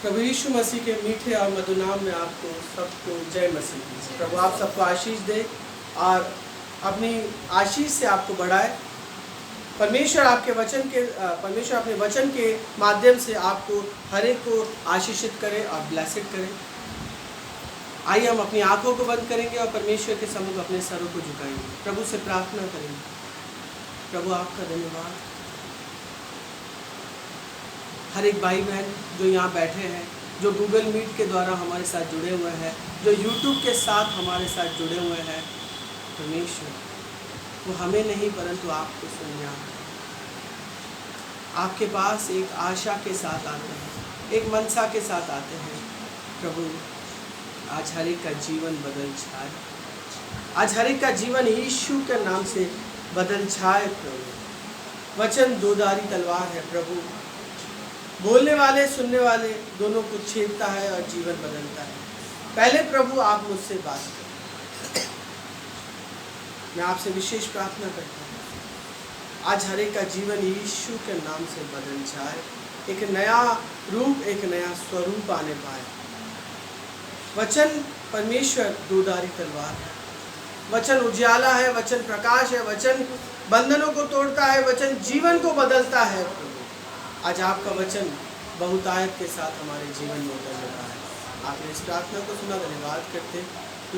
प्रभु यीशु मसीह के मीठे और मधुर नाम में आपको सबको जय मसीह। प्रभु आप सबको आशीष दे और अपनी आशीष से आपको बढ़ाए। परमेश्वर अपने वचन के माध्यम से आपको हर एक को आशीषित करे और ब्लेसिड करे। आइए हम अपनी आंखों को बंद करेंगे और परमेश्वर के सम्मुख अपने सरों को झुकाएंगे, प्रभु से प्रार्थना करेंगे। प्रभु आपका धन्यवाद। हर एक भाई बहन जो यहाँ बैठे हैं, जो गूगल मीट के द्वारा हमारे साथ जुड़े हुए हैं, जो यूट्यूब के साथ हमारे साथ जुड़े हुए हैं, परमेश्वर वो हमें नहीं परंतु आपको सुनने आते हैं। आपके पास एक आशा के साथ आते हैं, एक मनसा के साथ आते हैं। प्रभु आज हर एक का जीवन बदल जाए, आज हर एक का जीवन यीशु के नाम से बदल जाए। प्रभु वचन दोधारी तलवार है प्रभु, बोलने वाले सुनने वाले दोनों को छेदता है और जीवन बदलता है। पहले प्रभु आप मुझसे बात करें, मैं आपसे विशेष प्रार्थना करता हूँ आज हर एक का जीवन यीशु के नाम से बदल जाए, एक नया रूप, एक नया स्वरूप आने पाए। वचन परमेश्वर दोधारी तलवार है, वचन उजियाला है, वचन प्रकाश है, वचन बंधनों को तोड़ता है, वचन जीवन को बदलता है। आज आपका वचन बहुतायत के साथ हमारे जीवन में उतर रहा है। आपने इस प्रार्थना को सुना, धन्यवाद करते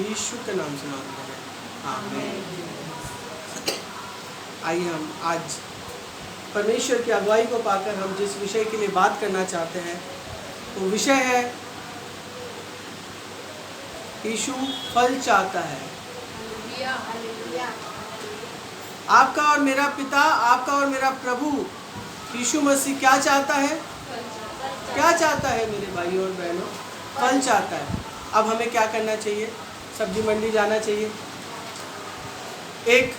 यीशु के नाम से मांगते हैं, आमीन। आइए हम आज परमेश्वर की अगुवाई को पाकर हम जिस विषय के लिए बात करना चाहते हैं वो विषय है यीशु फल चाहता है। आपका और मेरा पिता, आपका और मेरा प्रभु यीशु मसीह क्या चाहता है? क्या चाहता है मेरे भाइयों और बहनों? फल चाहता है। अब हमें क्या करना चाहिए? सब्जी मंडी जाना चाहिए, एक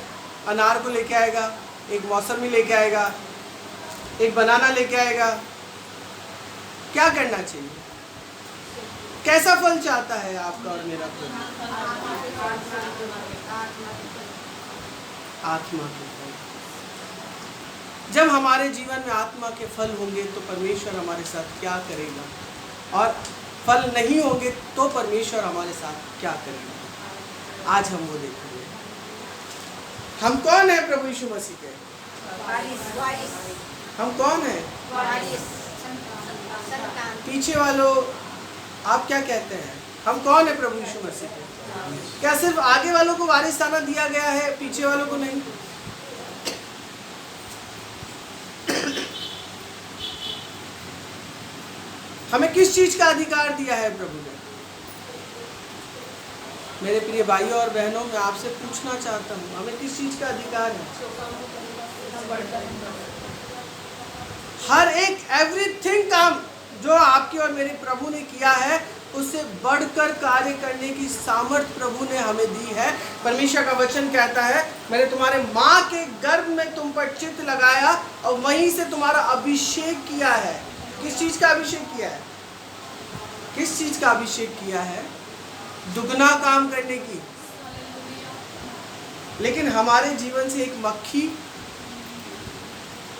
अनार को लेके आएगा, एक मौसमी लेके आएगा, एक बनाना लेके आएगा। क्या करना चाहिए? कैसा फल चाहता है आपका और मेरा प्रभु? आत्मा के फल। जब हमारे जीवन में आत्मा के फल होंगे तो परमेश्वर हमारे साथ क्या करेगा, और फल नहीं होंगे तो परमेश्वर हमारे साथ क्या करेगा, आज हम वो देखेंगे। हम कौन है प्रभु यीशु मसीह के? हम कौन है? पीछे वालों आप क्या कहते हैं? हम कौन है प्रभु यीशु मसीह के? क्या सिर्फ आगे वालों को वारिसाना दिया गया है, पीछे वालों को नहीं? हमें किस चीज का अधिकार दिया है प्रभु ने? मेरे प्रिय भाइयों और बहनों, मैं आपसे पूछना चाहता हूँ, हमें किस चीज का अधिकार है? हर एक एवरीथिंग काम जो आपके और मेरे प्रभु ने किया है उससे बढ़कर कार्य करने की सामर्थ प्रभु ने हमें दी है। परमेश्वर का वचन कहता है, मैंने तुम्हारे माँ के गर्भ में तुम पर चित्त लगाया और वहीं से तुम्हारा अभिषेक किया है। किस चीज का अभिषेक किया है? किस चीज का अभिषेक किया है? दुगना काम करने की। लेकिन हमारे जीवन से एक मक्खी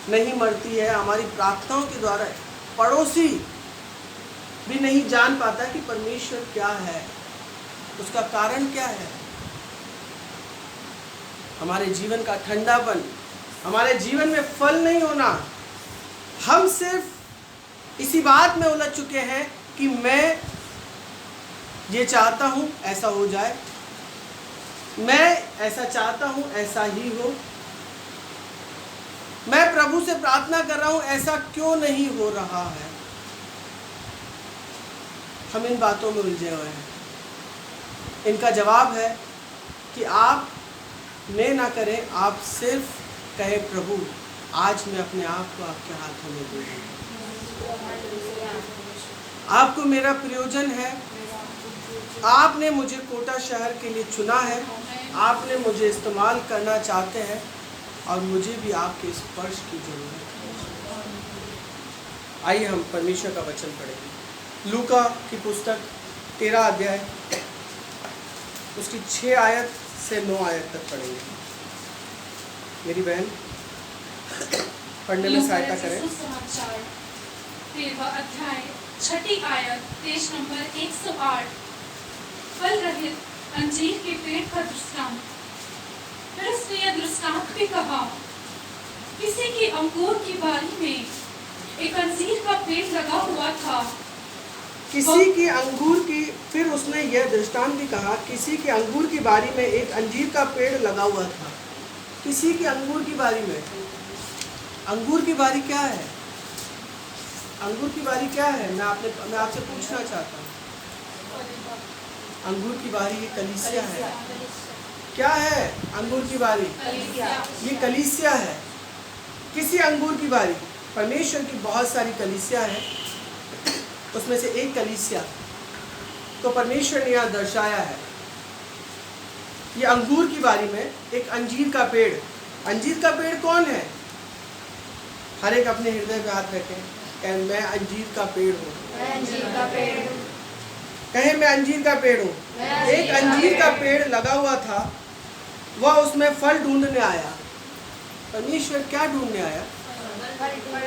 नहीं मरती है। हमारी प्रार्थनाओं के द्वारा पड़ोसी भी नहीं जान पाता कि परमेश्वर क्या है, उसका कारण क्या है। हमारे जीवन का ठंडापन, हमारे जीवन में फल नहीं होना, हम सिर्फ इसी बात में उलझ चुके हैं कि मैं ये चाहता हूँ ऐसा हो जाए, मैं ऐसा चाहता हूँ ऐसा ही हो, मैं प्रभु से प्रार्थना कर रहा हूँ ऐसा क्यों नहीं हो रहा है। हम इन बातों में उलझे हुए हैं। इनका जवाब है कि आप मैं ना करें, आप सिर्फ कहें प्रभु आज मैं अपने आप को आपके हाथों में दे दूं। आपको मेरा प्रयोजन है, आपने मुझे कोटा शहर के लिए चुना है, आपने मुझे इस्तेमाल करना चाहते हैं और मुझे भी आपके स्पर्श की जरूरत है। आइए हम परमेश्वर का वचन पढ़ेंगे। लूका की पुस्तक 13 अध्याय उसकी 6 आयत से 9 आयत तक पढ़ेंगे। मेरी बहन पढ़ने में सहायता करें। 13वां अध्याय छठी आयत पेज नंबर 108, फल रहित अंजीर के पेड़ का दृष्टांत। फिर उसने यह दृष्टांत भी कहा, किसी की अंगूर की बारी में एक अंजीर का पेड़ लगा हुआ था। किसी की अंगूर की फिर उसने यह दृष्टांत भी कहा, किसी की अंगूर की बारी में एक अंजीर का पेड़ लगा हुआ था। किसी की अंगूर की बारी में, अंगूर की बारी क्या है? अंगूर की बारी क्या है? मैं आपसे पूछना चाहता हूँ। अंगूर की बारी ये कलीसिया है। क्या है अंगूर की बारी? ये कलीसिया है। किसी अंगूर की बारी, परमेश्वर की बहुत सारी कलीसिया है, उसमें से एक कलीसिया तो परमेश्वर ने यहाँ दर्शाया है। ये अंगूर की बारी में एक अंजीर का पेड़। अंजीर का पेड़ कौन है? हर एक अपने हृदय पे हाथ रखें, कहें मैं अंजीर का पेड़ हूँ। कहें मैं अंजीर का पेड़ हूँ। एक अंजीर का पेड़ लगा हुआ था, वह उसमें फल ढूंढने आया। परमेश्वर क्या ढूंढने आया?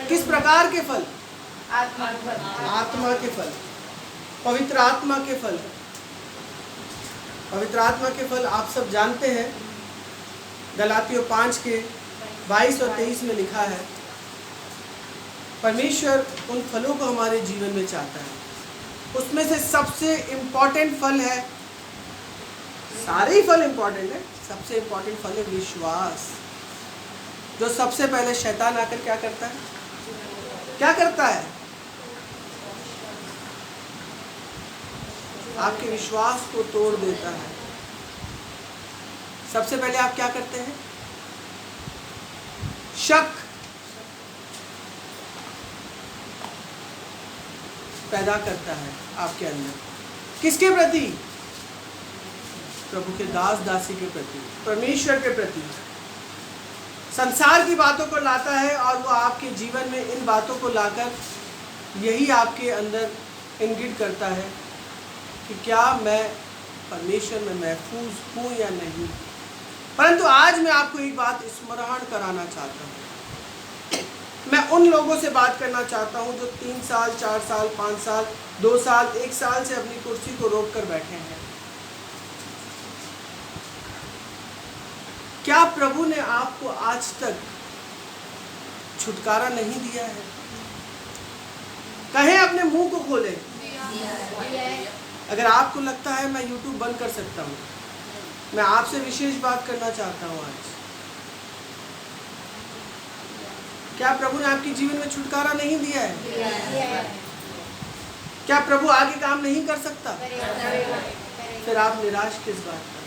किस प्रकार के फल? आत्मा के फल, पवित्र आत्मा के फल। पवित्र आत्मा के फल आप सब जानते हैं, गलातियों 5 के 22 और 23 में लिखा है। परमेश्वर उन फलों को हमारे जीवन में चाहता है। उसमें से सबसे इम्पोर्टेंट फल है, सारे ही फल इम्पोर्टेंट है, सबसे इम्पोर्टेंट फल है विश्वास। जो सबसे पहले शैतान आकर क्या करता है? क्या करता है? आपके विश्वास को तोड़ देता है। सबसे पहले आप क्या करते हैं? शक पैदा करता है आपके अंदर। किसके प्रति? प्रभु के दास दासी के प्रति, परमेश्वर के प्रति। संसार की बातों को लाता है और वो आपके जीवन में इन बातों को लाकर यही आपके अंदर इंगित करता है कि क्या मैं परमेश्वर में महफूज हूँ या नहीं। परंतु आज मैं आपको एक बात स्मरण कराना चाहता हूँ। मैं उन लोगों से बात करना चाहता हूँ जो 3 साल, 4 साल, 5 साल, 2 साल, 1 साल से अपनी कुर्सी को रोक कर बैठे हैं। क्या प्रभु ने आपको आज तक छुटकारा नहीं दिया है? कहें अपने मुंह को खोलें। अगर आपको लगता है मैं YouTube बंद कर सकता हूँ, मैं आपसे विशेष बात करना चाहता हूँ आज। क्या प्रभु ने आपके जीवन में छुटकारा नहीं दिया है? क्या प्रभु आगे काम नहीं कर सकता? फिर आप निराश किस बात का?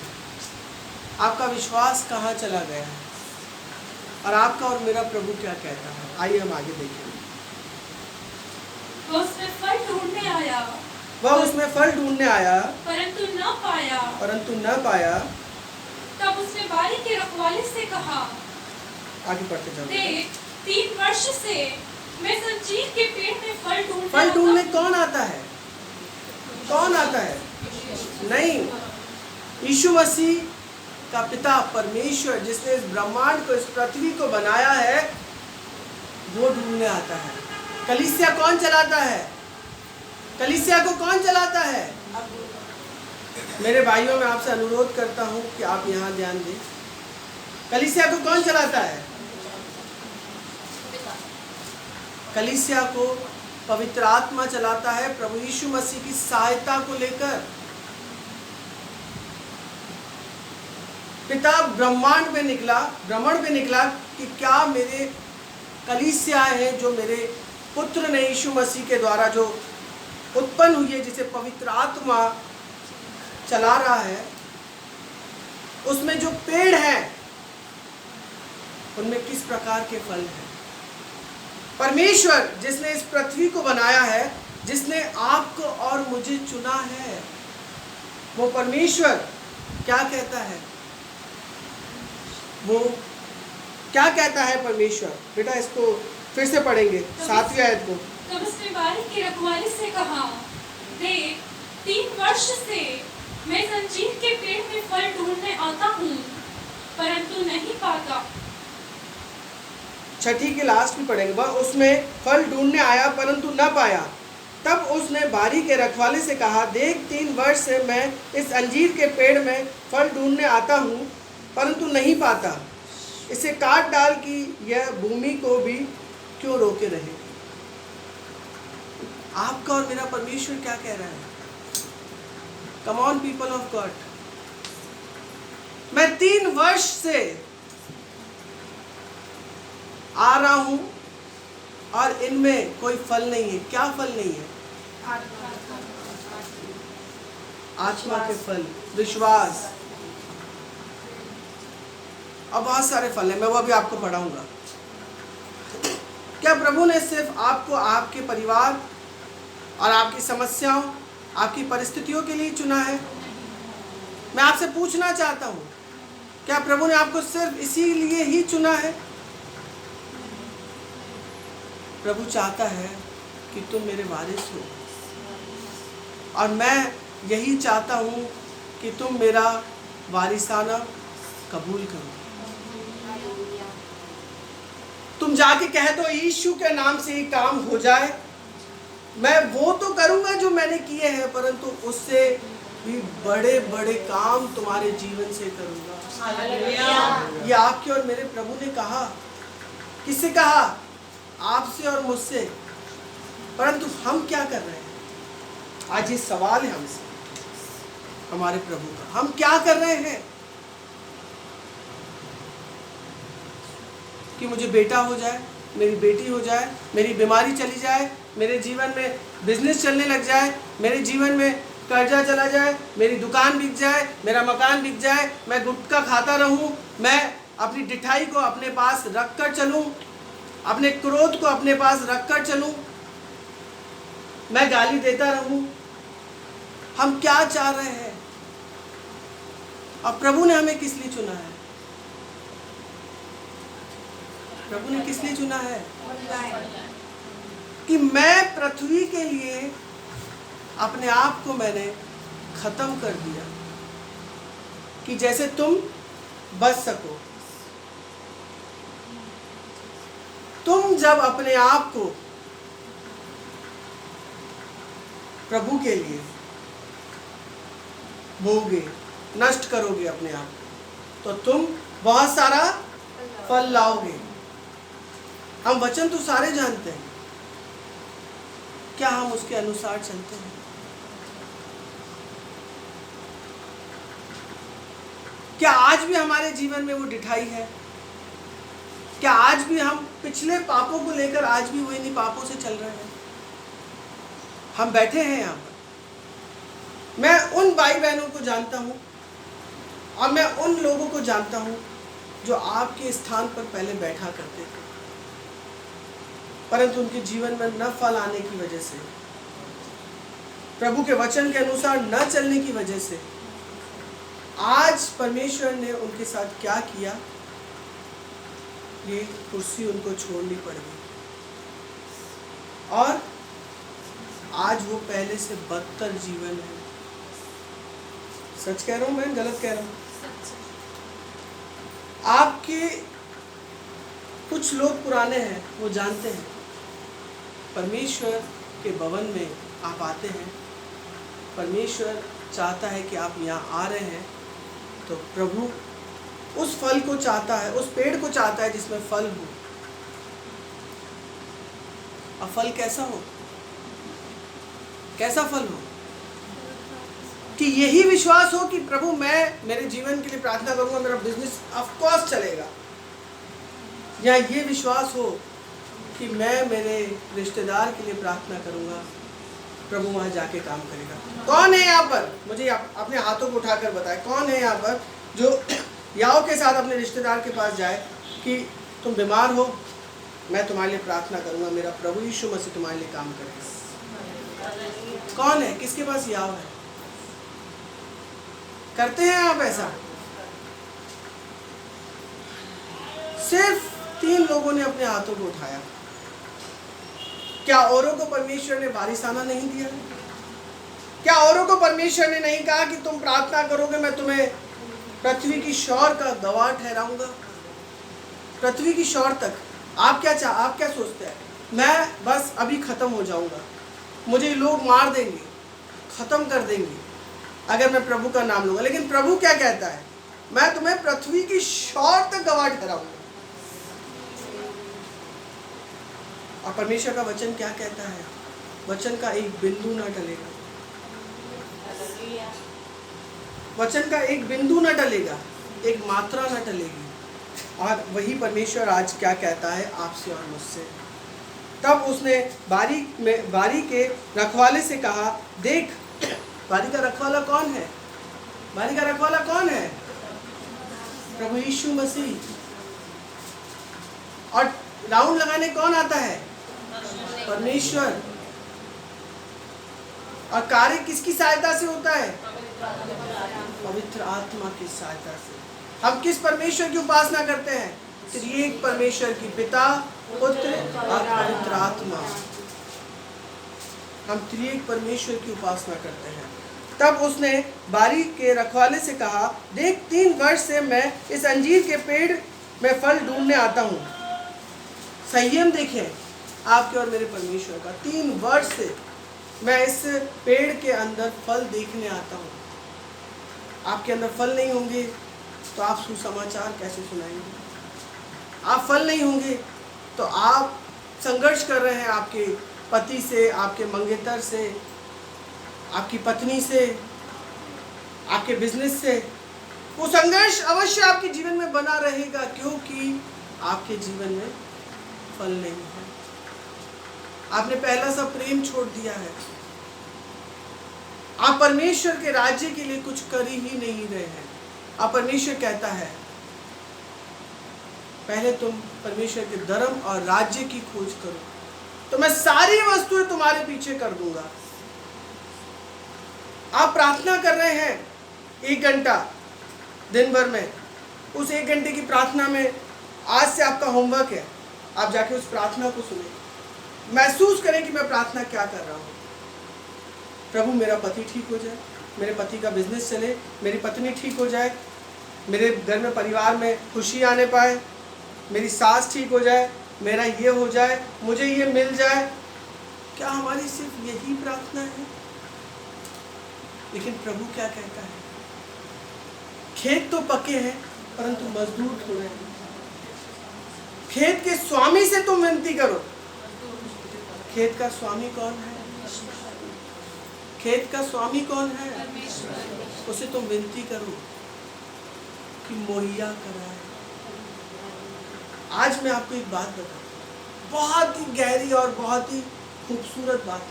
आपका विश्वास कहाँ चला गया है? और आपका और मेरा प्रभु क्या कहता है? आइए हम आगे देखें। वह उसमें फल ढूंढने आया, परंतु न पाया। तब उसने बारी के रखवाले से कहा, आगे पढ़ते जाओ। देख, 3 वर्ष से मैं अंजीर के पेड़ में फल ढूंढने कौन आता है? कौन आता है? नहीं, यीशु मसीह का पिता परमेश्वर, जिसने इस ब्रह्मांड को, इस पृथ्वी को बनाया है, वो ढूंढने आता है। कलीसिया कौन चलाता है? कलीसिया को कौन चलाता है? मेरे भाइयों, मैं आपसे अनुरोध करता हूं कि आप यहाँ ध्यान दें। कलीसिया को कौन चलाता है? कलीसिया को पवित्र आत्मा चलाता है, प्रभु यीशु मसीह की सहायता को लेकर। पिता भ्रमण पे निकला कि क्या मेरे कलीसिया है जो मेरे पुत्र ने यीशु मसीह के द्वारा जो उत्पन्न हुई है, जिसे पवित्र आत्मा चला रहा है, उसमें जो पेड़ हैं उनमें किस प्रकार के फल हैं। परमेश्वर जिसने इस पृथ्वी को बनाया है, जिसने आपको और मुझे चुना है, वो परमेश्वर क्या कहता है? वो क्या कहता है परमेश्वर? बेटा इसको फिर से पढ़ेंगे, 7वीं आयत को। तब उसने बारी के रखवाले से कहा, देख, 3 वर्ष से मैं अंजीर के पेड़ में फल ढूंढने आता हूँ, परंतु नहीं पाता। 6ठी के लास्ट में पढ़ेंगे। वह उसमें फल ढूंढने आया परंतु न पाया। तब उसने बारी के रखवाले से कहा, देख 3 वर्ष से मैं इस अंजीर के पेड़ में फल ढूंढने आता हूँ, परंतु नहीं पाता। इसे काट डाल कि यह भूमि को भी क्यों रोके रहे। आपका और मेरा परमेश्वर क्या कह रहा है? Come on people of God, मैं 3 वर्ष से आ रहा हूं और इनमें कोई फल नहीं है। क्या फल नहीं है? आत्मा के फल, विश्वास, और बहुत सारे फल हैं, मैं वो अभी आपको पढ़ाऊंगा। क्या प्रभु ने सिर्फ आपको आपके परिवार और आपकी समस्याओं, आपकी परिस्थितियों के लिए चुना है? मैं आपसे पूछना चाहता हूं, क्या प्रभु ने आपको सिर्फ इसीलिए ही चुना है? प्रभु चाहता है कि तुम मेरे वारिस हो, और मैं यही चाहता हूं कि तुम मेरा वारिसाना कबूल करो। तुम जाके कह दो, यीशु के नाम से ही काम हो जाए। मैं वो तो करूंगा जो मैंने किए हैं, परंतु उससे भी बड़े बड़े काम तुम्हारे जीवन से करूंगा। ये आपके और मेरे प्रभु ने कहा। किससे कहा? आपसे और मुझसे। परंतु हम क्या कर रहे हैं? आज ये सवाल है हमसे, हमारे प्रभु का, हम क्या कर रहे हैं? कि मुझे बेटा हो जाए, मेरी बेटी हो जाए, मेरी बीमारी चली जाए, मेरे जीवन में बिजनेस चलने लग जाए, मेरे जीवन में कर्जा चला जाए, मेरी दुकान बिक जाए, मेरा मकान बिक जाए, मैं गुटखा खाता रहूं, मैं अपनी डिठाई को अपने पास रख कर चलूं, अपने क्रोध को अपने पास रख कर चलूं, मैं गाली देता रहूं। हम क्या चाह रहे हैं? और प्रभु ने हमें किस लिए चुना है? प्रभु ने किस लिए चुना है? कि मैं पृथ्वी के लिए अपने आप को मैंने खत्म कर दिया, कि जैसे तुम बच सको। तुम जब अपने आप को प्रभु के लिए बोगे, नष्ट करोगे अपने आप को, तो तुम बहुत सारा फल लाओगे। हम वचन तो सारे जानते हैं, क्या हम उसके अनुसार चलते हैं? क्या आज भी हमारे जीवन में वो डिठाई है? क्या आज भी हम पिछले पापों को लेकर आज भी वही नहीं पापों से चल रहे हैं? हम बैठे हैं यहाँ पर। मैं उन भाई बहनों को जानता हूँ और मैं उन लोगों को जानता हूँ जो आपके स्थान पर पहले बैठा करते थे, परंतु उनके जीवन में न फल आने की वजह से, प्रभु के वचन के अनुसार न चलने की वजह से, आज परमेश्वर ने उनके साथ क्या किया? ये कुर्सी उनको छोड़नी पड़ गई और आज वो पहले से बदतर जीवन है। सच कह रहा हूं मैं, गलत कह रहा हूं? आपके कुछ लोग पुराने हैं, वो जानते हैं परमेश्वर के भवन में आप आते हैं, परमेश्वर चाहता है कि आप यहाँ आ रहे हैं, तो प्रभु उस फल को चाहता है, उस पेड़ को चाहता है जिसमें फल हो। और फल कैसा हो? कैसा फल हो? कि यही विश्वास हो कि प्रभु मैं मेरे जीवन के लिए प्रार्थना करूंगा, मेरा बिजनेस ऑफ कोर्स चलेगा। या ये विश्वास हो कि मैं मेरे रिश्तेदार के लिए प्रार्थना करूंगा, प्रभु वहां जाके काम करेगा। कौन है यहाँ पर? मुझे अपने हाथों को उठाकर बताए, कौन है यहाँ पर जो याओ के साथ अपने रिश्तेदार के पास जाए कि तुम बीमार हो, मैं तुम्हारे लिए प्रार्थना करूंगा, मेरा प्रभु यीशु मसीह तुम्हारे लिए काम करेगा। कौन है? किसके पास याओ है? करते हैं आप ऐसा? सिर्फ 3 लोगों ने अपने हाथों को उठाया। क्या औरों को परमेश्वर ने वारिसाना नहीं दिया? क्या औरों को परमेश्वर ने नहीं कहा कि तुम प्रार्थना करोगे, मैं तुम्हें पृथ्वी की शौर का गवाह ठहराऊंगा? पृथ्वी की शौर तक आप क्या सोचते हैं? मैं बस अभी खत्म हो जाऊंगा, मुझे लोग मार देंगे, खत्म कर देंगे अगर मैं प्रभु का नाम लूंगा। लेकिन प्रभु क्या कहता है? मैं तुम्हें पृथ्वी की शौर तक गवाह ठहराऊंगा। और परमेश्वर का वचन क्या कहता है? वचन का एक बिंदु ना टलेगा, वचन का एक बिंदु ना टलेगा, एक मात्रा ना टलेगी। और वही परमेश्वर आज क्या कहता है आपसे और मुझसे। तब उसने बारी के रखवाले से कहा, देख। बारी का रखवाला कौन है? बारी का रखवाला कौन है? प्रभु यीशु मसीह। और राउंड लगाने कौन आता है? परमेश्वर। और कार्य किसकी सहायता से होता है? पवित्र आत्मा की सहायता से। हम किस परमेश्वर की उपासना करते हैं? त्रिएक परमेश्वर की, पिता, पुत्र और पवित्र आत्मा। हम त्रिएक परमेश्वर की उपासना करते हैं। तब उसने बारी के रखवाले से कहा, देख 3 वर्ष से मैं इस अंजीर के पेड़ में फल ढूंढने आता हूँ। संयम देखें आपके और मेरे परमेश्वर का। 3 वर्ष से मैं इस पेड़ के अंदर फल देखने आता हूँ। आपके अंदर फल नहीं होंगे तो आप सुसमाचार कैसे सुनाएंगे? आप फल नहीं होंगे तो आप संघर्ष कर रहे हैं आपके पति से, आपके मंगेतर से, आपकी पत्नी से, आपके बिजनेस से। वो संघर्ष अवश्य आपके जीवन में बना रहेगा, क्योंकि आपके जीवन में फल नहीं है। आपने पहला सा प्रेम छोड़ दिया है। आप परमेश्वर के राज्य के लिए कुछ कर ही नहीं रहे हैं। अब परमेश्वर कहता है, पहले तुम परमेश्वर के धर्म और राज्य की खोज करो तो मैं सारी वस्तुएं तुम्हारे पीछे कर दूंगा। आप प्रार्थना कर रहे हैं 1 घंटा दिन भर में, उस 1 घंटे की प्रार्थना में आज से आपका होमवर्क है, आप जाके उस प्रार्थना को सुने, महसूस करें कि मैं प्रार्थना क्या कर रहा हूँ। प्रभु मेरा पति ठीक हो जाए, मेरे पति का बिजनेस चले, मेरी पत्नी ठीक हो जाए, मेरे घर में परिवार में खुशी आने पाए, मेरी सास ठीक हो जाए, मेरा ये हो जाए, मुझे ये मिल जाए। क्या हमारी सिर्फ यही प्रार्थना है? लेकिन प्रभु क्या कहता है? खेत तो पके हैं परंतु मजदूर थोड़े हैं। खेत के स्वामी से तुम विनती करो। खेत का स्वामी कौन है? खेत का स्वामी कौन है? उसे तुम विनती करो कि मुहैया कराए। आज मैं आपको एक बात बताऊं, बहुत ही गहरी और बहुत ही खूबसूरत बात है।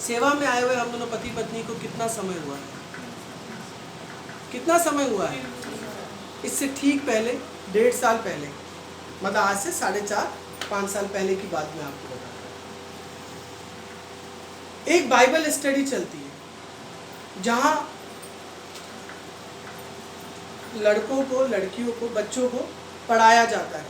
सेवा में आए हुए हम दोनों पति पत्नी को कितना समय हुआ है? कितना समय हुआ है? इससे ठीक पहले 1.5 साल पहले, मतलब आज से 4.5-5 साल पहले की बात मैं आपको बता रहा हूं। एक बाइबल स्टडी चलती है जहां लड़कों को, लड़कियों को, बच्चों को पढ़ाया जाता है।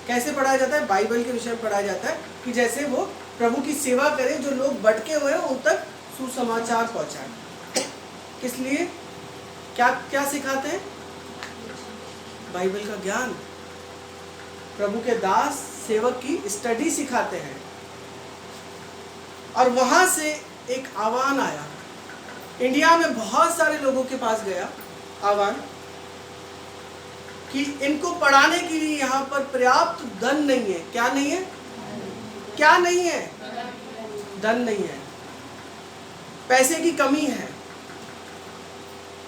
कैसे पढ़ाया जाता है? बाइबल के विषय में पढ़ाया जाता है कि जैसे वो प्रभु की सेवा करें, जो लोग भटके हुए हैं उन तक सुसमाचार पहुंचाएं। किस लिए? क्या क्या सिखाते हैं? बाइबल का ज्ञान। प्रभु के दास सेवक की स्टडी सिखाते हैं। और वहां से एक आह्वान आया, इंडिया में बहुत सारे लोगों के पास गया आह्वान कि इनको पढ़ाने के लिए यहाँ पर पर्याप्त धन नहीं है। क्या नहीं है? क्या नहीं है? धन नहीं है, पैसे की कमी है,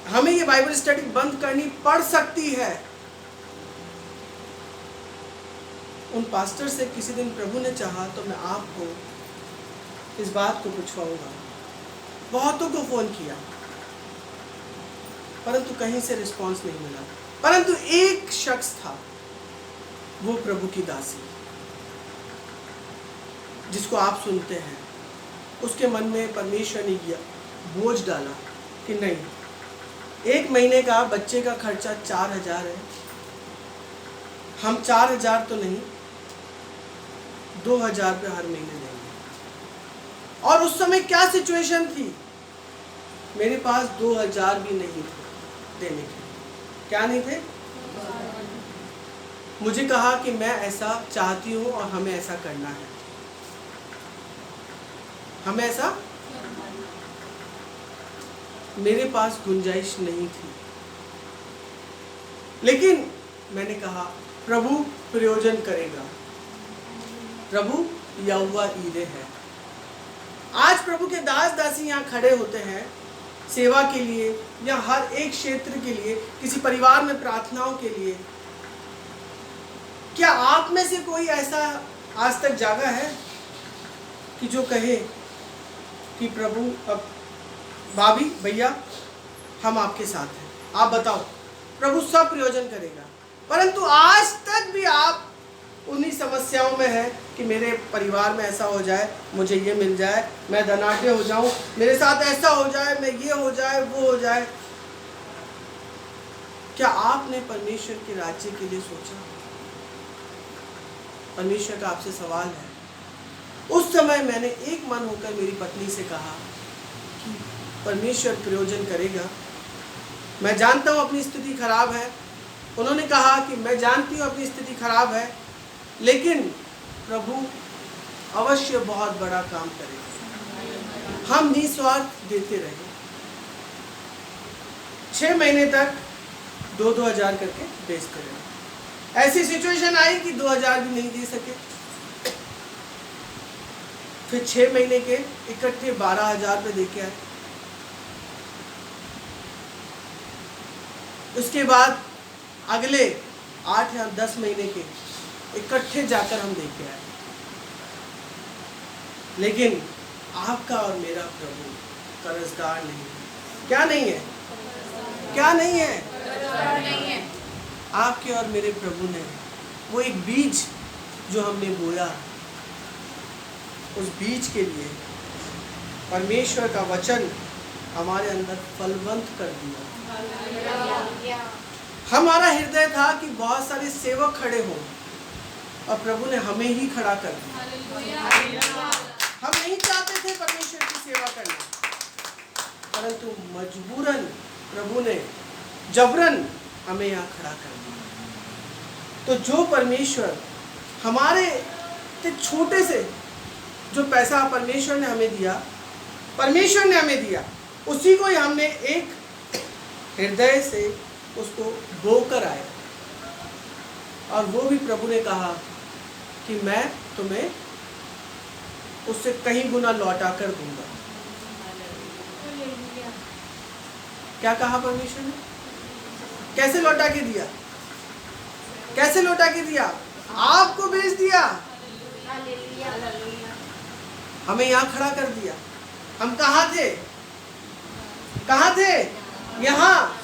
हमें ये बाइबल स्टडी बंद करनी पड़ सकती है। उन पास्टर से किसी दिन प्रभु ने चाहा तो मैं आपको इस बात को पूछवाऊंगा। बहुतों को फोन किया परंतु कहीं से रिस्पांस नहीं मिला। परंतु एक शख्स था, वो प्रभु की दासी, जिसको आप सुनते हैं। उसके मन में परमेश्वर ने बोझ डाला कि नहीं, 1 महीने का बच्चे का खर्चा 4,000 है, हम 4,000 तो नहीं 2,000 रुपये हर महीने देंगे। और उस समय क्या सिचुएशन थी? मेरे पास 2,000 भी नहीं थे देने के। क्या नहीं थे? मुझे कहा कि मैं ऐसा चाहती हूँ और हमें ऐसा करना है, हमें ऐसा, मेरे पास गुंजाइश नहीं थी, लेकिन मैंने कहा प्रभु प्रयोजन करेगा, प्रभु यहोवा ईरे है। आज प्रभु के दास दासी यहाँ खड़े होते हैं सेवा के लिए या हर एक क्षेत्र के लिए, किसी परिवार में प्रार्थनाओं के लिए। क्या आप में से कोई ऐसा आज तक जागा है कि जो कहे कि प्रभु, अब भाभी भैया हम आपके साथ हैं, आप बताओ, प्रभु सब प्रयोजन करेगा। परंतु आज तक भी आप उन्हीं समस्याओं में है कि मेरे परिवार में ऐसा हो जाए, मुझे ये मिल जाए, मैं धनाढ्य हो जाऊं, मेरे साथ ऐसा हो जाए, मैं ये हो जाए, वो हो जाए। क्या आपने परमेश्वर के राज्य के लिए सोचा? परमेश्वर का आपसे सवाल है। उस समय मैंने एक मन होकर मेरी पत्नी से कहा कि परमेश्वर प्रयोजन करेगा। मैं जानता हूँ अपनी स्थिति खराब है। उन्होंने कहा कि मैं जानती हूँ अपनी स्थिति खराब है, लेकिन प्रभु अवश्य बहुत बड़ा काम करेगा। हम निस्वार्थ देते रहे। 6 महीने तक 2-2 हजार करके बेचते रहे। ऐसी सिचुएशन आई कि 2 हजार भी नहीं दे सके। फिर 6 महीने के इकट्ठे 12 हजार पे देके आए। उसके बाद अगले 8 या 10 महीने के इकट्ठे जाकर हम देके आए। लेकिन आपका और मेरा प्रभु कर्जदार नहीं है। क्या नहीं है? क्या नहीं है? नहीं है। आपके और मेरे प्रभु ने वो एक बीज जो हमने बोया, उस बीज के लिए परमेश्वर का वचन हमारे अंदर फलवंत कर दिया। हमारा हृदय था कि बहुत सारे सेवक खड़े हों और प्रभु ने हमें ही खड़ा कर दिया। हम नहीं चाहते थे परमेश्वर की सेवा करना, परंतु मजबूरन प्रभु ने जबरन हमें यहाँ खड़ा कर दिया। तो जो परमेश्वर हमारे छोटे से जो पैसा परमेश्वर ने हमें दिया, उसी को ही हमने एक हृदय से उसको बोकर आए। और वो भी प्रभु ने कहा कि मैं तुम्हें उससे कहीं गुना लौटा कर दूंगा। क्या कहा परमेश्वर ने? कैसे लौटा के दिया? कैसे लौटा के दिया? आपको भेज दिया, हमें यहाँ खड़ा कर दिया। हम कहाँ थे? कहाँ थे? यहाँ।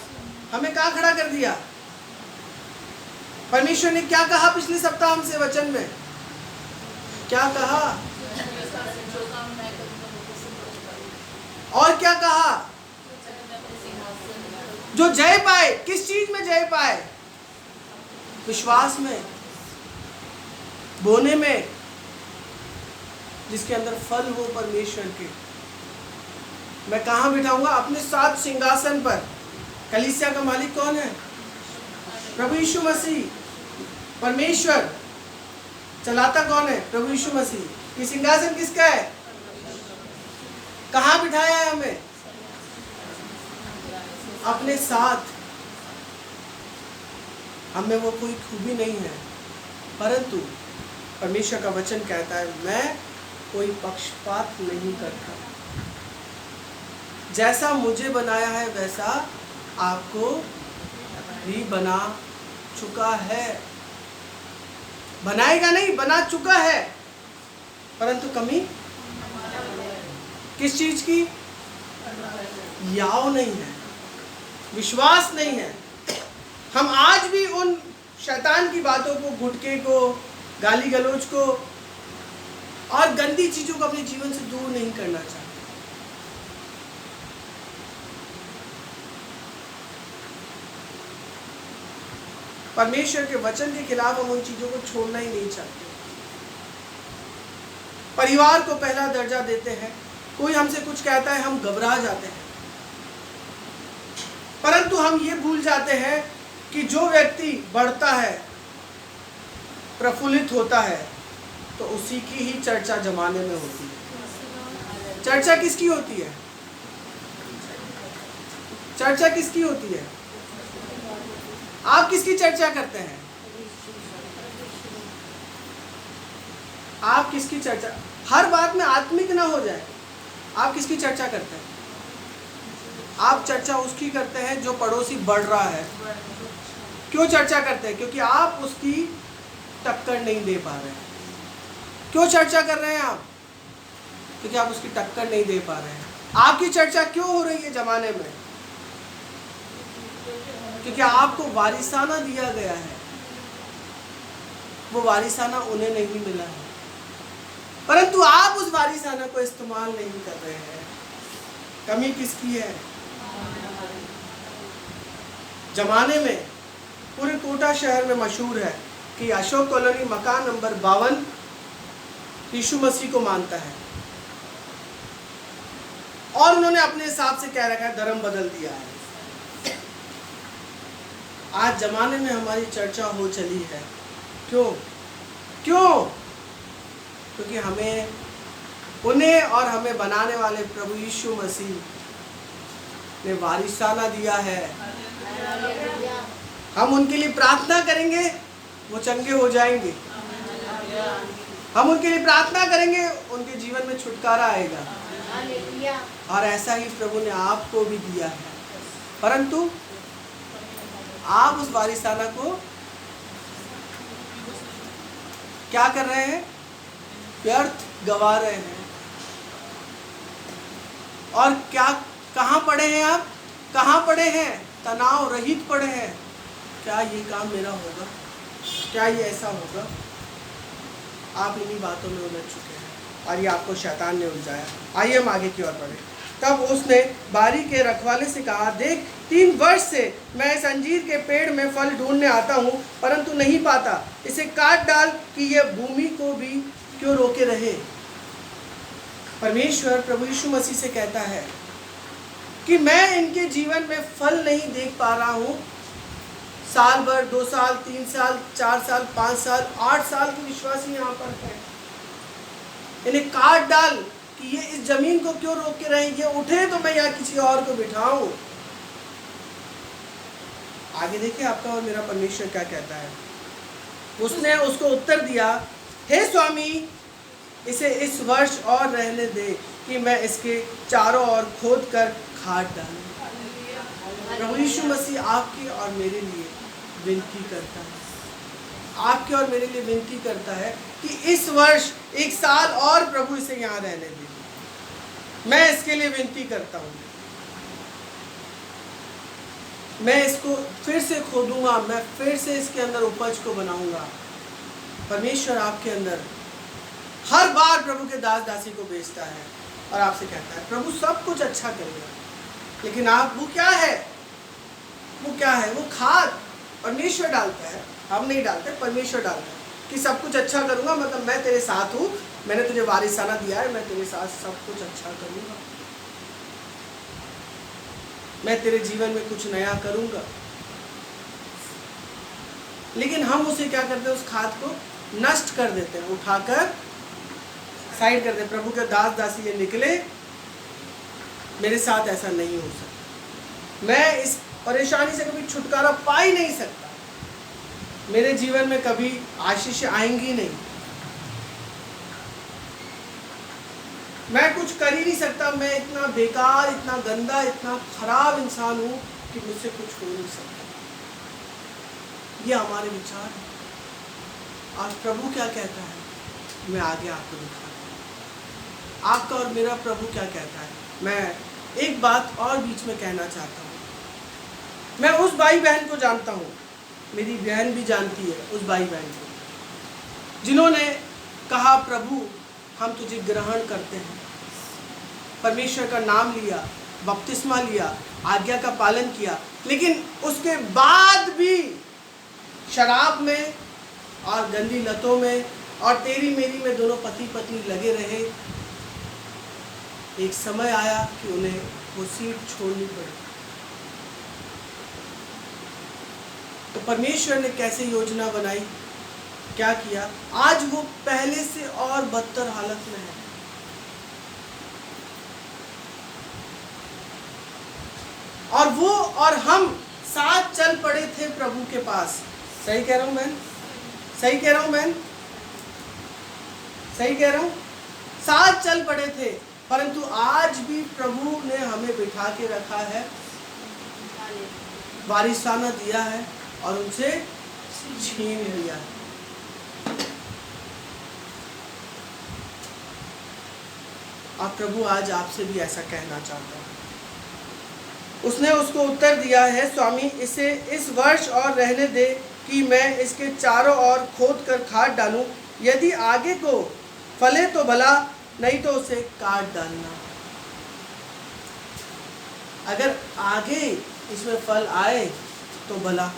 हमें कहाँ खड़ा कर दिया? परमेश्वर ने क्या कहा पिछले सप्ताह हमसे वचन में? क्या कहा? और क्या कहा? जो जय पाए, किस चीज में जय पाए? विश्वास में, बोने में, जिसके अंदर फल हो परमेश्वर के। मैं कहाँ बिठाऊंगा? अपने साथ सिंहासन पर। कलीसिया का मालिक कौन है? प्रभु यीशु मसीह। परमेश्वर चलाता कौन है? प्रभु यीशु मसीह। ये सिंहासन किसका है? कहाँ बिठाया है हमें? अपने साथ। हमें वो कोई खूबी नहीं है, परंतु परमेश्वर का वचन कहता है मैं कोई पक्षपात नहीं करता। जैसा मुझे बनाया है वैसा आपको भी बना चुका है। बनाएगा नहीं, बना चुका है, परंतु कमी किस चीज की? याव नहीं है, विश्वास नहीं है। हम आज भी उन शैतान की बातों को, गुटके को, गाली गलौज को और गंदी चीजों को अपने जीवन से दूर नहीं करना चाहते। परमेश्वर के वचन के खिलाफ हम उन चीजों को छोड़ना ही नहीं चाहते। परिवार को पहला दर्जा देते हैं। कोई हमसे कुछ कहता है, हम घबरा जाते हैं, परंतु हम ये भूल जाते हैं कि जो व्यक्ति बढ़ता है प्रफुल्लित होता है तो उसी की ही चर्चा जमाने में होती है। चर्चा किसकी होती है? चर्चा किसकी होती है? आप किसकी चर्चा करते हैं? आप किसकी चर्चा, हर बात में आत्मिक ना हो जाए, आप किसकी चर्चा करते हैं? आप चर्चा उसकी करते हैं जो पड़ोसी बढ़ रहा है। क्यों चर्चा करते हैं? क्योंकि आप उसकी टक्कर नहीं दे पा रहे हैं। क्यों चर्चा कर रहे हैं आप? क्योंकि आप उसकी टक्कर नहीं दे पा रहे हैं। आपकी चर्चा क्यों हो रही है जमाने में? क्योंकि आपको वारिसाना दिया गया है, वो वारिसाना उन्हें नहीं मिला है, परंतु आप उस वारिसाना को इस्तेमाल नहीं कर रहे हैं। कमी किसकी है? जमाने में पूरे कोटा शहर में मशहूर है कि अशोक कॉलोनी मकान नंबर 52 यीशु मसीह को मानता है और उन्होंने अपने हिसाब से कह रखा है, धर्म बदल दिया है। आज जमाने में हमारी चर्चा हो चली है। क्यों? क्योंकि हमें, उन्हें और हमें बनाने वाले प्रभु यीशु मसीह ने वारिसाना दिया है। हम उनके लिए प्रार्थना करेंगे, वो चंगे हो जाएंगे। हम उनके लिए प्रार्थना करेंगे, उनके जीवन में छुटकारा आएगा। और ऐसा ही प्रभु ने आपको भी दिया है, परंतु आप उस वारिसाना को क्या कर रहे हैं? व्यर्थ गवा रहे हैं। और क्या, कहाँ पड़े हैं आप? कहाँ पड़े हैं? तनाव रहित पड़े हैं। क्या ये काम मेरा होगा? क्या ये ऐसा होगा? आप इन्हीं बातों में उलझ चुके हैं और ये आपको शैतान ने उलझाया। आइए हम आगे की ओर बढ़े। तब उसने बारी के रखवाले से कहा, देख 3 वर्ष से मैं इस अंजीर के पेड़ में फल ढूंढने आता हूँ, परंतु नहीं पाता। इसे काट डाल कि यह भूमि को भी क्यों रोके रहे। परमेश्वर प्रभु यीशु मसीह से कहता है कि मैं इनके जीवन में फल नहीं देख पा रहा हूँ। साल भर, 2 साल, 3 साल, 4 साल, 5 साल, 8 साल के विश्वासी यहाँ पर हैं। इन्हें काट डाल कि ये इस जमीन को क्यों रोक के रहे, ये उठे तो मैं यहाँ किसी और को बिठाऊं। आगे देखिए आपका और मेरा परमेश्वर क्या कहता है। उसने उसको उत्तर दिया, हे स्वामी, इसे इस वर्ष और रहने दे कि मैं इसके चारों ओर खोद कर खाद डालूं। प्रभु यीशु मसीह आपके और मेरे लिए विनती करता है, आपके और मेरे लिए विनती करता है कि इस वर्ष 1 साल और प्रभु इसे यहाँ रहने दे। मैं इसके लिए विनती करता हूँ। मैं इसको फिर से खोदूंगा, मैं फिर से इसके अंदर उपज को बनाऊंगा। परमेश्वर आपके अंदर हर बार प्रभु के दास दासी को भेजता है और आपसे कहता है, प्रभु सब कुछ अच्छा करेगा, लेकिन आप, वो क्या है? वो क्या है? वो खाद परमेश्वर डालता है, हम नहीं डालते, परमेश्वर डालता है कि सब कुछ अच्छा करूंगा, मतलब मैं तेरे साथ हूँ, मैंने तुझे वारिसाना दिया है, मैं तेरे साथ सब कुछ अच्छा करूंगा, मैं तेरे जीवन में कुछ नया करूंगा। लेकिन हम उसे क्या करते हैं? उस खाद को नष्ट कर देते हैं, उठाकर साइड कर देते हैं। प्रभु के दास दासी ये निकले, मेरे साथ ऐसा नहीं हो सकता, मैं इस परेशानी से कभी छुटकारा पा ही नहीं सकता, मेरे जीवन में कभी आशीष आएंगी नहीं, मैं कुछ कर ही नहीं सकता, मैं इतना बेकार, इतना गंदा, इतना खराब इंसान हूँ कि मुझसे कुछ हो नहीं सकता। ये हमारे विचार है। आज प्रभु क्या कहता है, मैं आगे आपको दिखाता हूँ। आपका और मेरा प्रभु क्या कहता है। मैं एक बात और बीच में कहना चाहता हूँ। मैं उस भाई बहन को जानता हूँ, मेरी बहन भी जानती है उस भाई बहन को, जिन्होंने कहा, प्रभु हम तुझे ग्रहण करते हैं, परमेश्वर का नाम लिया, बपतिस्मा लिया, आज्ञा का पालन किया, लेकिन उसके बाद भी शराब में और गंदी लतों में और तेरी मेरी में दोनों पति पत्नी लगे रहे। एक समय आया कि उन्हें वो सीट छोड़नी पड़ी। तो परमेश्वर ने कैसे योजना बनाई क्या किया, आज वो पहले से और बदतर हालत में है। और वो और हम साथ चल पड़े थे प्रभु के पास। सही कह रहा हूं बहन? सही कह रहा हूं बहन? सही कह रहा हूं? साथ चल पड़े थे, परंतु आज भी प्रभु ने हमें बिठा के रखा है, वारिसाना दिया है और उनसे छीन लिया है। और प्रभु आज आपसे भी ऐसा कहना चाहता है। उसने उसको उत्तर दिया है, स्वामी इसे इस वर्ष और रहने दे कि मैं इसके चारों ओर खोद कर खाद डालूं, यदि आगे को फले तो भला, नहीं तो उसे काट डालना। अगर आगे इसमें फल आए तो भला,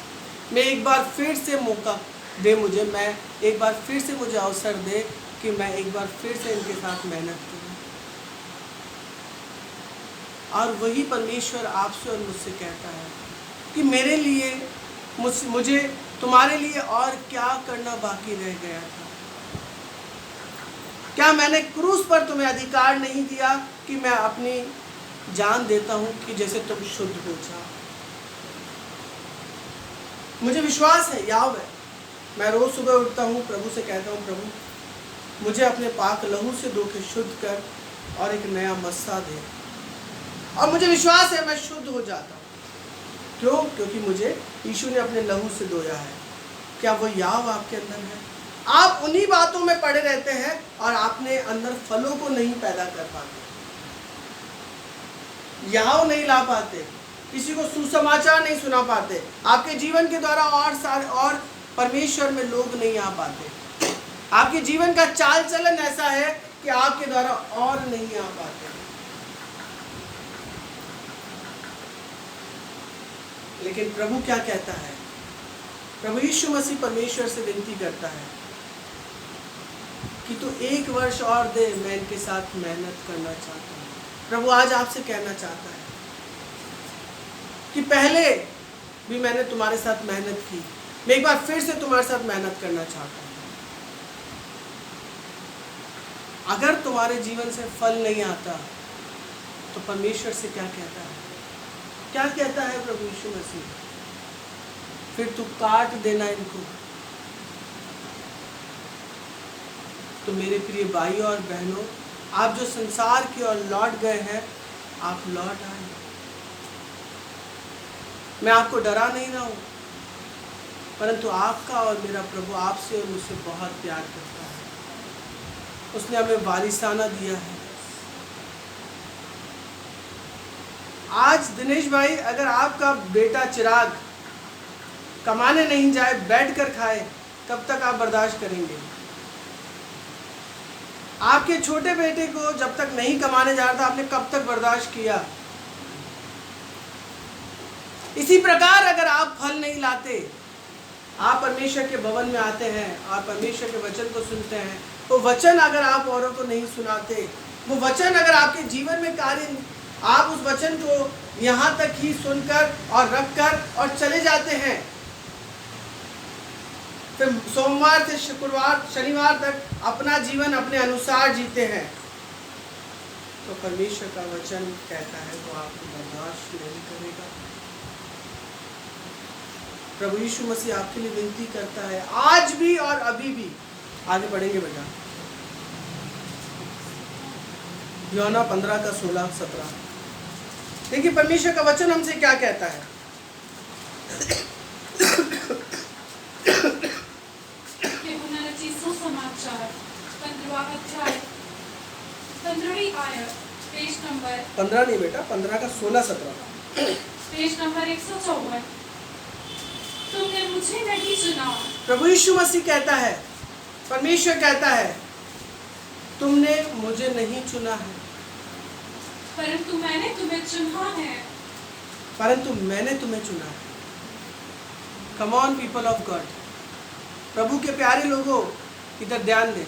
मैं एक बार फिर से मौका दे मुझे, मैं एक बार फिर से मुझे अवसर दे कि मैं एक बार फिर से इनके साथ मेहनत करूं। और वही परमेश्वर आपसे और मुझसे कहता है कि मेरे लिए, मुझे तुम्हारे लिए और क्या करना बाकी रह गया था? क्या मैंने क्रूस पर तुम्हें अधिकार नहीं दिया कि मैं अपनी जान देता हूं कि जैसे तुम शुद्ध हो जाओ? मुझे विश्वास है, याव है, मैं रोज सुबह उठता हूं, प्रभु से कहता हूं, प्रभु मुझे अपने पाक लहू से धो के शुद्ध कर और एक नया मस्सा दे। और मुझे विश्वास है मैं शुद्ध हो जाता हूँ। क्यों? क्योंकि मुझे यीशु ने अपने लहू से धोया है। क्या वो याव आपके अंदर है? आप उन्हीं बातों में पड़े रहते हैं और अपने अंदर फलों को नहीं पैदा कर पाते, याव नहीं ला पाते, किसी को सुसमाचार नहीं सुना पाते, आपके जीवन के द्वारा और परमेश्वर में लोग नहीं आ पाते। आपके जीवन का चाल चलन ऐसा है कि आपके द्वारा और नहीं आ पाते। लेकिन प्रभु क्या कहता है? प्रभु यीशु मसीह परमेश्वर से विनती करता है कि तू एक वर्ष और दे, मैं इनके साथ मेहनत करना चाहता हूँ। प्रभु आज आपसे कहना चाहता है कि पहले भी मैंने तुम्हारे साथ मेहनत की, मैं एक बार फिर से तुम्हारे साथ मेहनत करना चाहता हूँ। अगर तुम्हारे जीवन से फल नहीं आता तो परमेश्वर से क्या कहता है? क्या कहता है प्रभु यीशु मसीह? फिर तू काट देना इनको। तो मेरे प्रिय भाइयों और बहनों, आप जो संसार की ओर लौट गए हैं, आप लौट आए। मैं आपको डरा नहीं रहा हूं, परंतु आपका और मेरा प्रभु आपसे और मुझसे बहुत प्यार करता है। उसने हमें वारिसाना दिया है। आज दिनेश भाई, अगर आपका बेटा चिराग कमाने नहीं जाए, बैठकर खाए, कब तक आप बर्दाश्त करेंगे? आपके छोटे बेटे को जब तक नहीं कमाने जा रहा था, आपने कब तक बर्दाश्त किया? इसी प्रकार अगर आप फल नहीं लाते, आप परमेश्वर के भवन में आते हैं और परमेश्वर के वचन को सुनते हैं, वो वचन अगर आप औरों को नहीं सुनाते, वो वचन अगर आपके जीवन में कार्य, आप उस वचन को यहाँ तक ही सुनकर और रखकर और चले जाते हैं, फिर सोमवार से शुक्रवार शनिवार तक अपना जीवन अपने अनुसार जीते हैं, तो परमेश्वर का वचन कहता है वो आपको बर्दाश्त नहीं करेगा। प्रभु यीशु मसीह आपके लिए विनती करता है आज भी और अभी भी। आगे बढ़ेंगे बेटा, यूहन्ना 15 का 16-17। देखिए परमेश्वर का वचन हमसे क्या कहता है। सुसमाचार 15वां अध्याय 15वीं आयत, पेज नंबर 15 नहीं बेटा, 15 का 16-17, पेज नंबर 154। तुमने मुझे नहीं चुना। प्रभु यीशु मसीह कहता है, परमेश्वर कहता है, तुमने मुझे नहीं चुना है, परंतु मैंने तुम्हें चुना है। परंतु मैंने तुम्हें चुना है। Come on people of God, प्रभु के प्यारे लोगों, इधर ध्यान दें।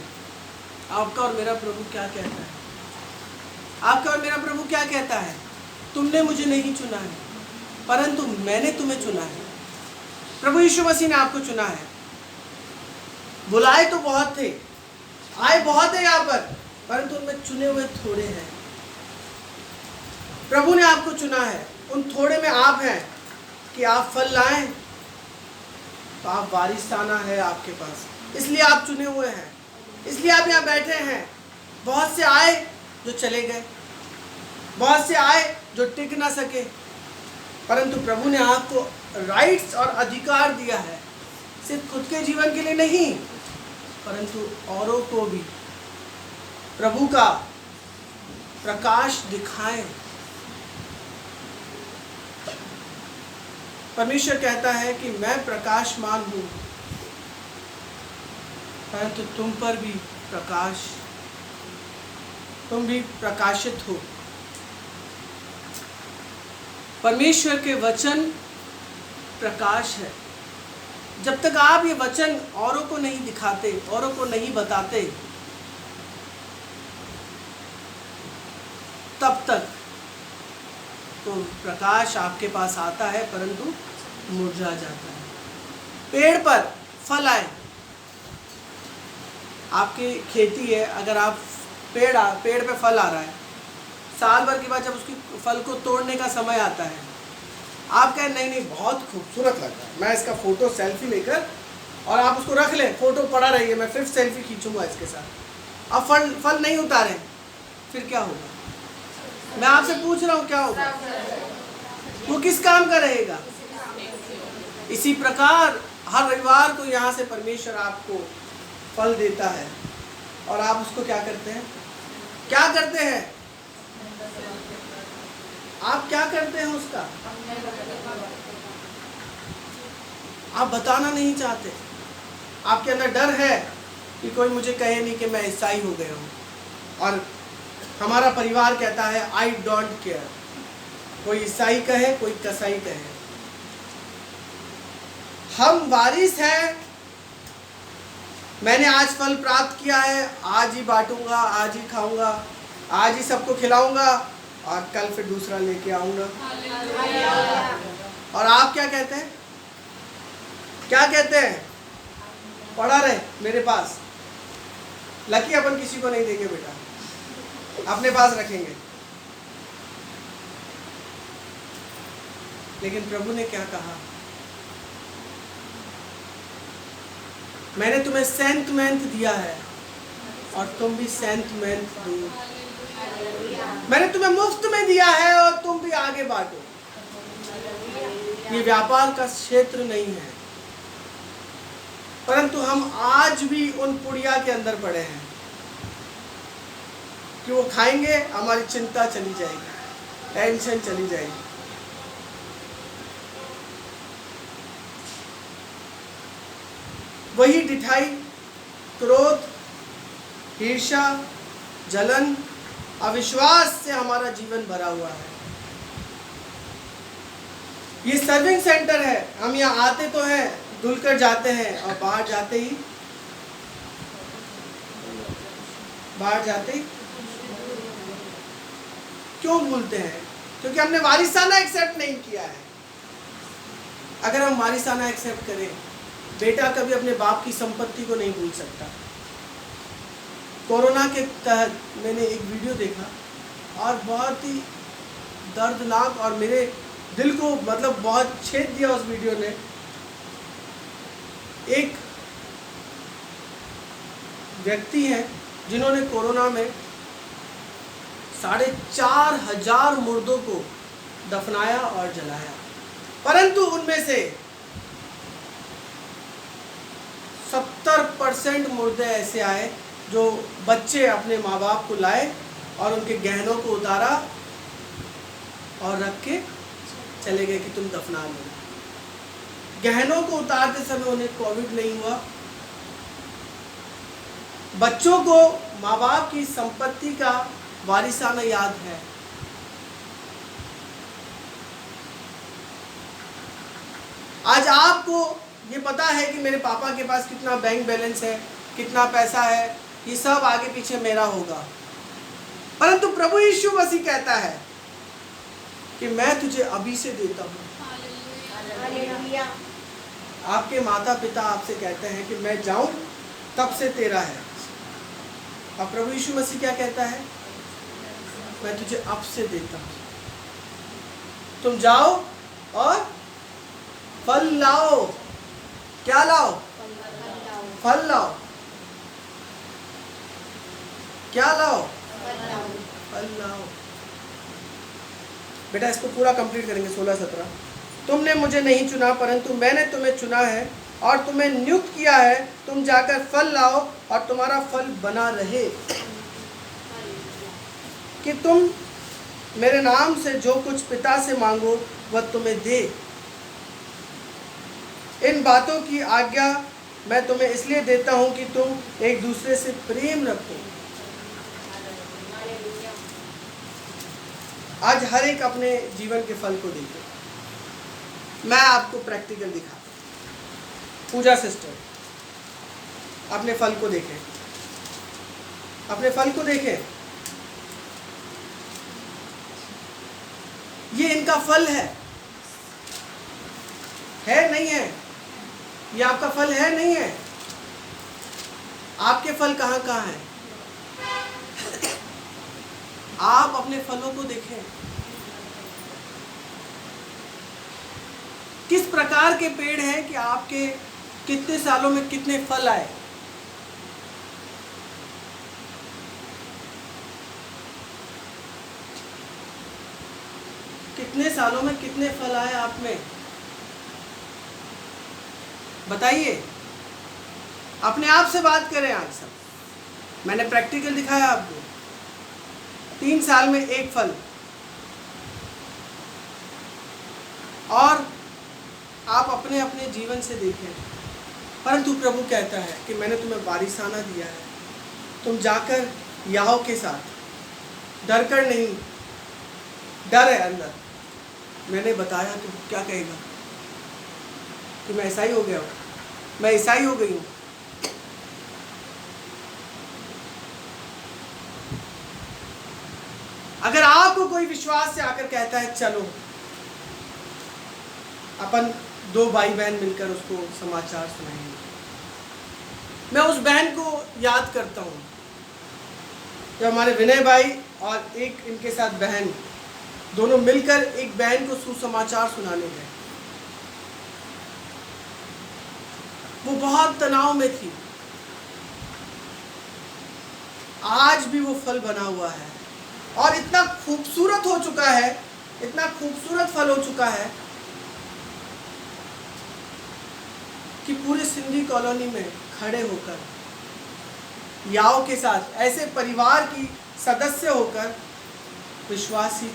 आपका और मेरा प्रभु क्या कहता है? आपका और मेरा प्रभु क्या कहता है? तुमने मुझे नहीं चुना है, परंतु मैंने तुम्हें चुना है। प्रभु यीशु मसीह ने आपको चुना है। बुलाए तो बहुत थे, आए बहुत है यहाँ पर, परंतु उनमें चुने हुए थोड़े हैं। प्रभु ने आपको चुना है, उन थोड़े में आप हैं कि आप फल लाएं, तो आप वारिसाना है आपके पास, इसलिए आप चुने हुए हैं, इसलिए आप यहाँ बैठे हैं। बहुत से आए जो चले गए, बहुत से आए जो टिक ना सके, परंतु प्रभु ने आपको राइट्स और अधिकार दिया है, सिर्फ खुद के जीवन के लिए नहीं, परंतु औरों को भी प्रभु का प्रकाश दिखाएं। परमेश्वर कहता है कि मैं प्रकाशमान हूँ, परंतु तुम पर भी प्रकाश, तुम भी प्रकाशित हो। परमेश्वर के वचन प्रकाश है। जब तक आप ये वचन औरों को नहीं दिखाते, औरों को नहीं बताते, तब तक तो प्रकाश आपके पास आता है परंतु मुरझा जाता है। पेड़ पर फल आए, आपकी खेती है, अगर आप पेड़ पे फल आ रहा है, साल भर के बाद जब उसकी फल को तोड़ने का समय आता है, आप कहें नहीं नहीं बहुत खूबसूरत लग रहा है, मैं इसका फोटो सेल्फी लेकर, और आप उसको रख लें, फोटो पड़ा रही है, मैं फिर सेल्फी खींचूंगा इसके साथ। अब फल नहीं उतारे, फिर क्या होगा? मैं आपसे पूछ रहा हूँ क्या होगा? वो किस काम का रहेगा? इसी प्रकार हर रविवार को यहाँ से परमेश्वर आपको फल देता है, और आप उसको क्या करते हैं? क्या करते हैं? आप क्या करते हैं उसका? आप बताना नहीं चाहते, आपके अंदर डर है कि कोई मुझे कहे नहीं कि मैं ईसाई हो गया हूँ, और हमारा परिवार कहता है आई डोंट केयर, कोई ईसाई कहे कोई कसाई कहे, हम वारिस हैं। मैंने आज फल प्राप्त किया है, आज ही बांटूंगा, आज ही खाऊंगा, आज ही सबको खिलाऊंगा, और कल फिर दूसरा लेके आऊंगा। और आप क्या कहते हैं? क्या कहते हैं? पड़ा रहे मेरे पास, लकी अपन किसी को नहीं देंगे बेटा, अपने पास रखेंगे। लेकिन प्रभु ने क्या कहा? मैंने तुम्हें सेंट मेंथ दिया है और तुम भी सेंट मेंथ दो। मैंने तुम्हें मुफ्त में दिया है और तुम भी आगे बांटो। ये व्यापार का क्षेत्र नहीं है, परंतु हम आज भी उन पुड़िया के अंदर पड़े हैं कि वो खाएंगे, हमारी चिंता चली जाएगी, टेंशन चली जाएगी। वही ढिठाई, क्रोध, ईर्ष्या, जलन, अविश्वास से हमारा जीवन भरा हुआ है। ये सर्विंग सेंटर है, हम यहाँ आते तो हैं, धुलकर जाते हैं, और बाहर जाते ही क्यों भूलते हैं? क्योंकि हमने वारिसाना एक्सेप्ट नहीं किया है। अगर हम वारिसाना एक्सेप्ट करें, बेटा कभी अपने बाप की संपत्ति को नहीं भूल सकता। कोरोना के तहत मैंने एक वीडियो देखा और बहुत ही दर्दनाक, और मेरे दिल को मतलब बहुत छेद दिया उस वीडियो ने। एक व्यक्ति हैं जिन्होंने कोरोना में 4,500 मुर्दों को दफनाया और जलाया, परंतु उनमें से 70% मुर्दे ऐसे आए जो बच्चे अपने माँ बाप को लाए और उनके गहनों को उतारा और रख के चले गए कि तुम दफना लो। गहनों को उतारते समय उन्हें कोविड नहीं हुआ। बच्चों को माँ बाप की संपत्ति का वारिसाना याद है। आज आपको ये पता है कि मेरे पापा के पास कितना बैंक बैलेंस है, कितना पैसा है, ये सब आगे पीछे मेरा होगा, परंतु प्रभु यीशु मसीह कहता है कि मैं तुझे अभी से देता हूँ। आपके माता पिता आपसे कहते हैं कि मैं जाऊं तब से तेरा है। और प्रभु यीशु मसीह क्या कहता है? मैं तुझे अब से देता हूँ, तुम जाओ और फल लाओ। क्या लाओ? फल लाओ। क्या लाओ? फल लाओ। बेटा इसको पूरा कंप्लीट करेंगे 16-17। तुमने मुझे नहीं चुना परंतु मैंने तुम्हें चुना है और तुम्हें नियुक्त किया है, तुम जाकर फल लाओ और तुम्हारा फल बना रहे, कि तुम मेरे नाम से जो कुछ पिता से मांगो वह तुम्हें दे। इन बातों की आज्ञा मैं तुम्हें इसलिए देता हूं कि तुम एक दूसरे से प्रेम रखो। आज हर एक अपने जीवन के फल को देखे। मैं आपको प्रैक्टिकल दिखाता हूं। पूजा सिस्टर, अपने फल को देखें, अपने फल को देखें। ये इनका फल है नहीं है? ये आपका फल है नहीं है? आपके फल कहाँ कहाँ हैं? आप अपने फलों को देखें। किस प्रकार के पेड़ हैं कि आपके कितने सालों में कितने फल आए? कितने सालों में कितने फल आए आप में? बताइए, अपने आप से बात करें। आज सब मैंने प्रैक्टिकल दिखाया आपको। 3 साल में 1 फल। और आप अपने अपने जीवन से देखें। परंतु प्रभु कहता है कि मैंने तुम्हें वारिसाना दिया है, तुम जाकर याहों के साथ डर कर नहीं, डर है अंदर, मैंने बताया तो क्या कहेगा कि मैं ईसाई हो गया हूँ, मैं ईसाई हो गई हूँ। अगर आपको कोई विश्वास से आकर कहता है चलो अपन 2 भाई बहन मिलकर उसको समाचार सुनाएंगे, मैं उस बहन को याद करता हूँ जब हमारे विनय भाई और एक इनके साथ बहन दोनों मिलकर एक बहन को सुसमाचार सुनाने गए। वो बहुत तनाव में थी। आज भी वो फल बना हुआ है और इतना खूबसूरत हो चुका है, इतना खूबसूरत फल हो चुका है कि पूरे सिंधी कॉलोनी में खड़े होकर याओं के साथ ऐसे परिवार की सदस्य होकर विश्वासी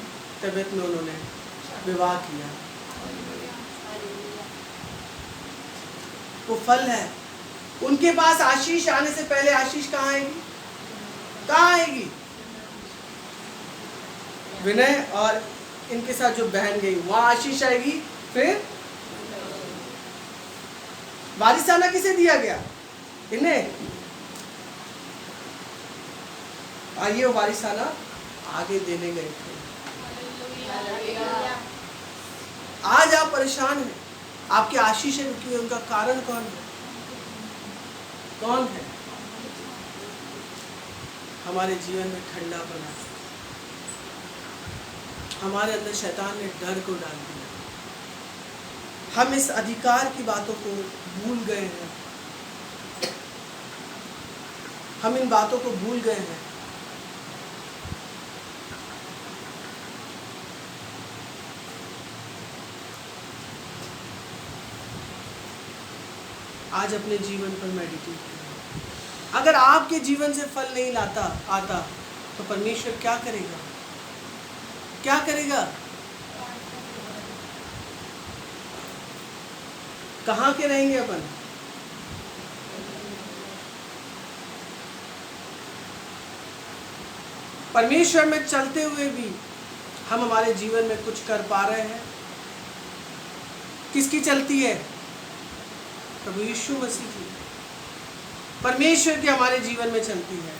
तबीयत में उन्होंने विवाह किया। वो फल है। उनके पास आशीष आने से पहले आशीष कहाँ आएगी? कहाँ आएगी? विनय और इनके साथ जो बहन गई वहां आशीष आएगी। फिर वारिसाना किसे दिया गया? इन्हें। और ये वारिसाना आगे देने गए थे। आज आप परेशान हैं, आपकी आशीष है रुकी है, उनका कारण कौन है? कौन है? हमारे जीवन में ठंडा बना, हमारे अंदर शैतान ने डर को डाल दिया। हम इस अधिकार की बातों को भूल गए हैं, हम इन बातों को भूल गए हैं। आज अपने जीवन पर मेडिटेट करें। अगर आपके जीवन से फल नहीं आता तो परमेश्वर क्या करेगा? क्या करेगा? कहाँ के रहेंगे अपन? परमेश्वर में चलते हुए भी हम हमारे जीवन में कुछ कर पा रहे हैं? किसकी चलती है? प्रभु यीशु मसीह की, परमेश्वर की हमारे जीवन में चलती है।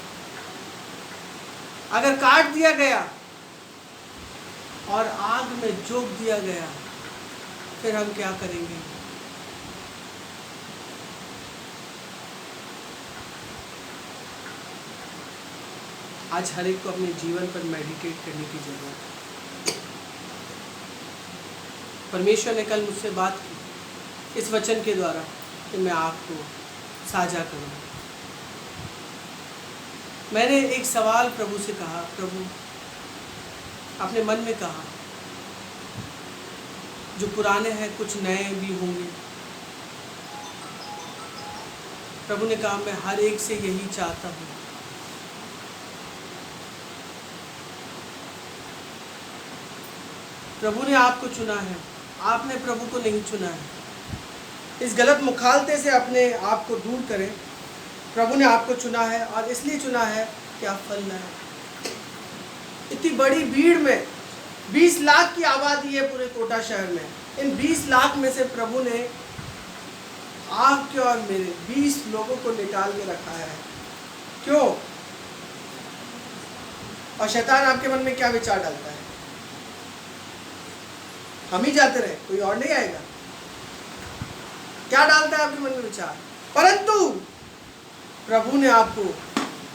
अगर काट दिया गया और आग में झोंक दिया गया, फिर हम क्या करेंगे? आज हर एक को अपने जीवन पर मेडिटेट करने की ज़रूरत है। परमेश्वर ने कल मुझसे बात की इस वचन के द्वारा कि मैं आपको साझा करूँ। मैंने एक सवाल प्रभु से कहा, प्रभु अपने मन में कहा, जो पुराने हैं कुछ नए भी होंगे। प्रभु ने कहा मैं हर एक से यही चाहता हूँ। प्रभु ने आपको चुना है, आपने प्रभु को नहीं चुना है। इस गलत मुखालते से अपने आप को दूर करें। प्रभु ने आपको चुना है और इसलिए चुना है कि आप फल लाएं। इतनी बड़ी भीड़ में 20 लाख की आबादी है पूरे कोटा शहर में। इन 20 लाख में से प्रभु ने आपके और मेरे 20 लोगों को निकाल के रखा है। क्यों? और शैतान आपके मन में क्या विचार डालता है? हम ही जाते रहे, कोई और नहीं आएगा। क्या डालता है आपके मन में विचार? परंतु प्रभु ने आपको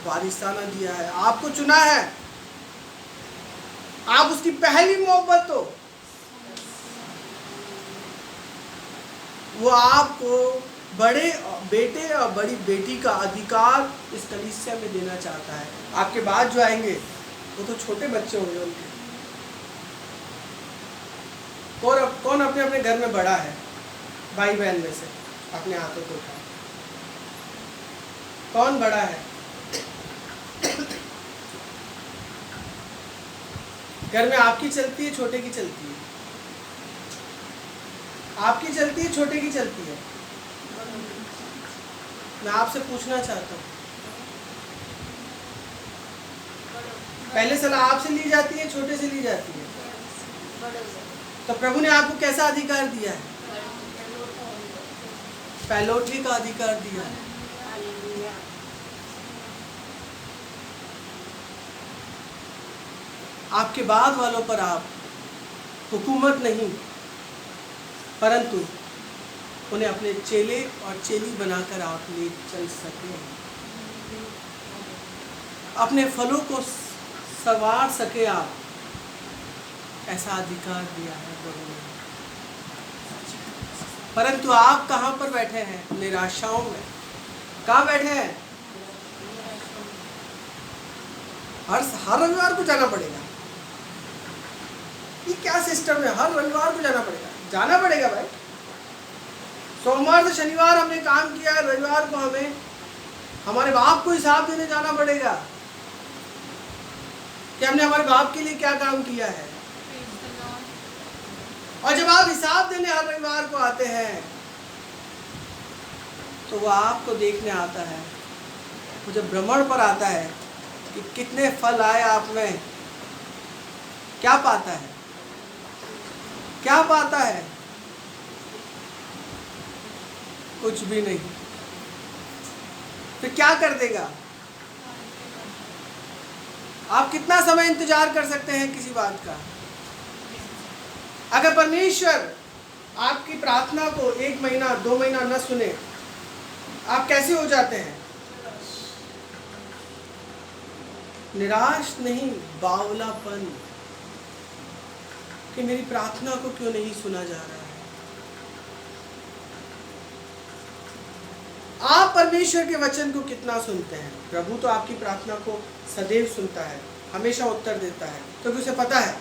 वारिसाना दिया है, आपको चुना है। आप उसकी पहली मोहब्बत हो। वो आपको बड़े बेटे और बड़ी बेटी का अधिकार इस कलीसिया में देना चाहता है। आपके बाद जो आएंगे वो तो छोटे बच्चे होंगे उनके। कौन अपने अपने घर में बड़ा है? भाई बहन में से अपने हाथों को उठाए। कौन बड़ा है? घर में आपकी चलती है, छोटे की चलती है? आपकी चलती है, छोटे की चलती है? मैं आपसे पूछना चाहता हूँ, पहले सलाह आपसे ली जाती है, छोटे से ली जाती है? तो प्रभु ने आपको कैसा अधिकार दिया है? पहलौठे का अधिकार दिया है। आपके बाद वालों पर आप हुकूमत नहीं, परंतु उन्हें अपने चेले और चेली बनाकर आप ले चल सके, अपने फलों को संवार सके आप, ऐसा अधिकार दिया है प्रभु ने। परंतु आप कहाँ पर बैठे हैं? निराशाओं में। कहाँ बैठे हैं? हर रविवार को जाना पड़ेगा। ये क्या सिस्टम है? हर रविवार को जाना पड़ेगा? जाना पड़ेगा भाई। सोमवार से शनिवार हमने काम किया है, रविवार को हमें हमारे बाप को हिसाब देने जाना पड़ेगा कि हमने हमारे बाप के लिए क्या काम किया है। और जब आप हिसाब देने हर रविवार को आते हैं तो वो आपको देखने आता है, वो जब भ्रमण पर आता है कि कितने फल आए आप में, क्या पाता है? क्या पाता है? कुछ भी नहीं। फिर क्या कर देगा? आप कितना समय इंतजार कर सकते हैं किसी बात का? अगर परमेश्वर आपकी प्रार्थना को 1 महीना 2 महीना न सुने, आप कैसे हो जाते हैं? निराश नहीं, बावलापन कि मेरी प्रार्थना को क्यों नहीं सुना जा रहा है। आप परमेश्वर के वचन को कितना सुनते हैं? प्रभु तो आपकी प्रार्थना को सदैव सुनता है, हमेशा उत्तर देता है, क्योंकि उसे पता है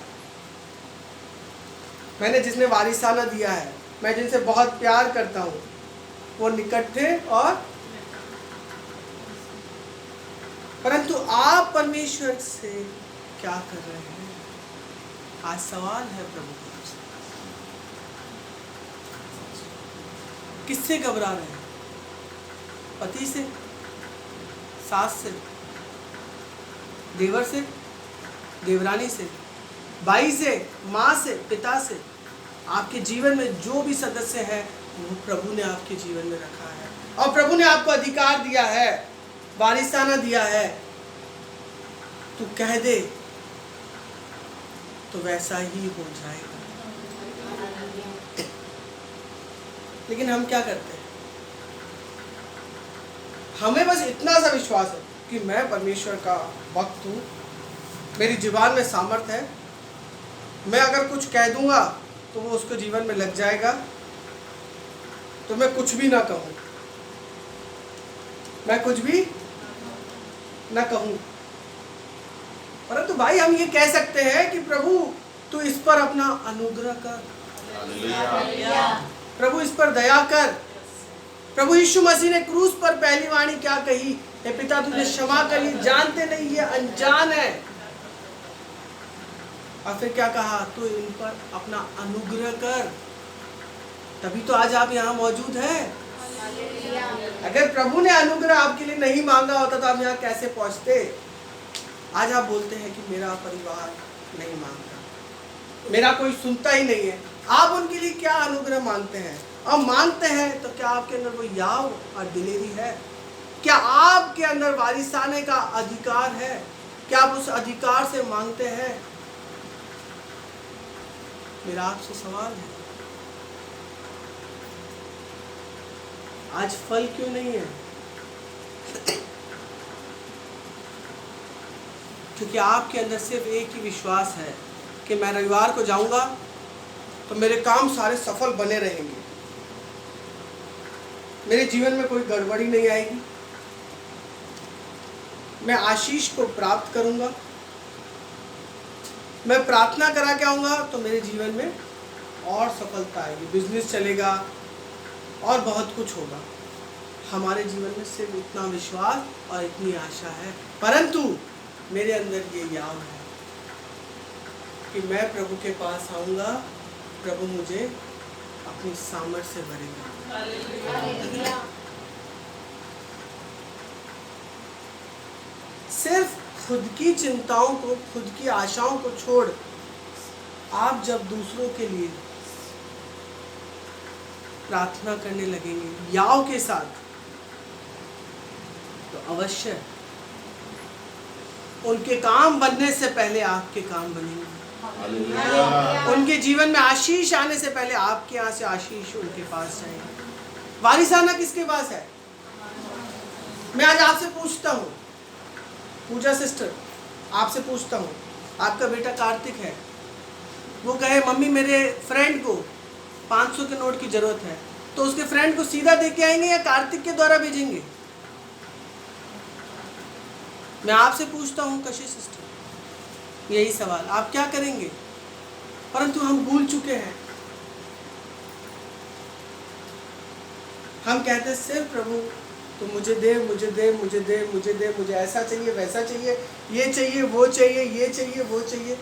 मैंने जिसने वारिसाना दिया है, मैं जिनसे बहुत प्यार करता हूँ, वो निकट थे। और परंतु आप परमेश्वर से क्या कर रहे हैं? आज सवाल है प्रभु के पास। किससे घबरा रहे हैं? पति से, सास से, देवर से, देवरानी से, भाई से, माँ से, पिता से? आपके जीवन में जो भी सदस्य है वो प्रभु ने आपके जीवन में रखा है, और प्रभु ने आपको अधिकार दिया है, वारिसाना दिया है। तू कह दे तो वैसा ही हो जाएगा। लेकिन हम क्या करते हैं? हमें बस इतना सा विश्वास है, कि मैं परमेश्वर का भक्त हूँ, मेरी जुबान में सामर्थ है, मैं अगर कुछ कह दूंगा तो वो उसको जीवन में लग जाएगा, तो मैं कुछ भी ना कहूँ, मैं कुछ भी ना कहूँ। परंतु भाई हम ये कह सकते हैं कि प्रभु तू इस पर अपना अनुग्रह कर, प्रभु इस पर दया कर। प्रभु यीशु मसीह ने क्रूस पर पहली वाणी क्या कही? हे पिता तुझे क्षमा कर, ये जानते नहीं, ये अनजान है। और फिर क्या कहा? तू इन पर अपना अनुग्रह कर। तभी तो आज आप यहाँ मौजूद हैं। अगर प्रभु ने अनुग्रह आपके लिए नहीं मांगा होता तो आप यहाँ कैसे पहुंचते? आज आप बोलते हैं कि मेरा परिवार नहीं मांगता, मेरा कोई सुनता ही नहीं है। आप उनके लिए क्या अनुग्रह मांगते हैं? और मांगते हैं तो क्या आपके अंदर वो याव और दिलेरी है? क्या आपके अंदर वारिसाने का अधिकार है? क्या आप उस अधिकार से मांगते हैं? मेरा आपसे सवाल है, आज फल क्यों नहीं है? क्योंकि आपके अंदर सिर्फ एक ही विश्वास है कि मैं रविवार को जाऊंगा तो मेरे काम सारे सफल बने रहेंगे, मेरे जीवन में कोई गड़बड़ी नहीं आएगी, मैं आशीष को प्राप्त करूंगा, मैं प्रार्थना करा के आऊंगा तो मेरे जीवन में और सफलता आएगी, बिजनेस चलेगा और बहुत कुछ होगा। हमारे जीवन में सिर्फ इतना विश्वास और इतनी आशा है, परंतु मेरे अंदर ये याव है कि मैं प्रभु के पास आऊंगा, प्रभु मुझे अपनी सामर्थ से भरेगा। सिर्फ खुद की चिंताओं को, खुद की आशाओं को छोड़ आप जब दूसरों के लिए प्रार्थना करने लगेंगे याव के साथ, तो अवश्य उनके काम बनने से पहले आपके काम बनेंगे। उनके जीवन में आशीष आने से पहले आपके यहाँ से आशीष उनके पास जाएगी। वारिसाना किसके पास है? मैं आज आपसे पूछता हूँ, पूजा सिस्टर आपसे पूछता हूँ, आपका बेटा कार्तिक है, वो कहे मम्मी मेरे फ्रेंड को 500 के नोट की जरूरत है, तो उसके फ्रेंड को सीधा दे के आएंगे या कार्तिक के द्वारा भेजेंगे? मैं आपसे पूछता हूँ कशी सिस्टर, यही सवाल, आप क्या करेंगे? परंतु हम भूल चुके हैं। हम कहते सिर्फ प्रभु तो मुझे दे, मुझे दे, मुझे दे, मुझे दे, मुझे ऐसा चाहिए, वैसा चाहिए, ये चाहिए, वो चाहिए, ये चाहिए, वो चाहिए।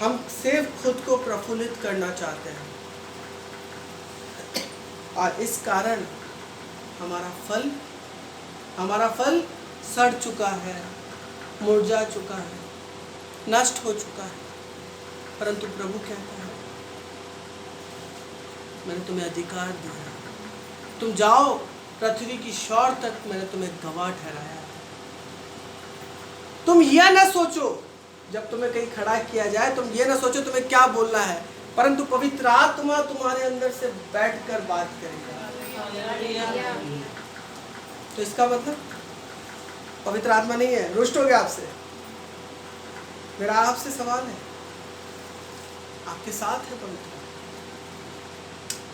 हम सिर्फ खुद को प्रफुल्लित करना चाहते हैं और इस कारण हमारा फल सड़ चुका है, मुरझा चुका है, नष्ट हो चुका है। परंतु प्रभु कहता है मैंने तुम्हें अधिकार दिया है, तुम जाओ पृथ्वी की शौर तक मैंने तुम्हें गवाह ठहराया है। तुम यह ना सोचो, जब तुम्हें कहीं खड़ा किया जाए तुम ये ना सोचो तुम्हें क्या बोलना है, परंतु पवित्र आत्मा तुम्हारे अंदर से बैठकर बात करेगा। तो इसका मतलब पवित्र आत्मा नहीं है, रुष्ट हो गया आपसे। मेरा आपसे सवाल है, आपके साथ है पवित्र,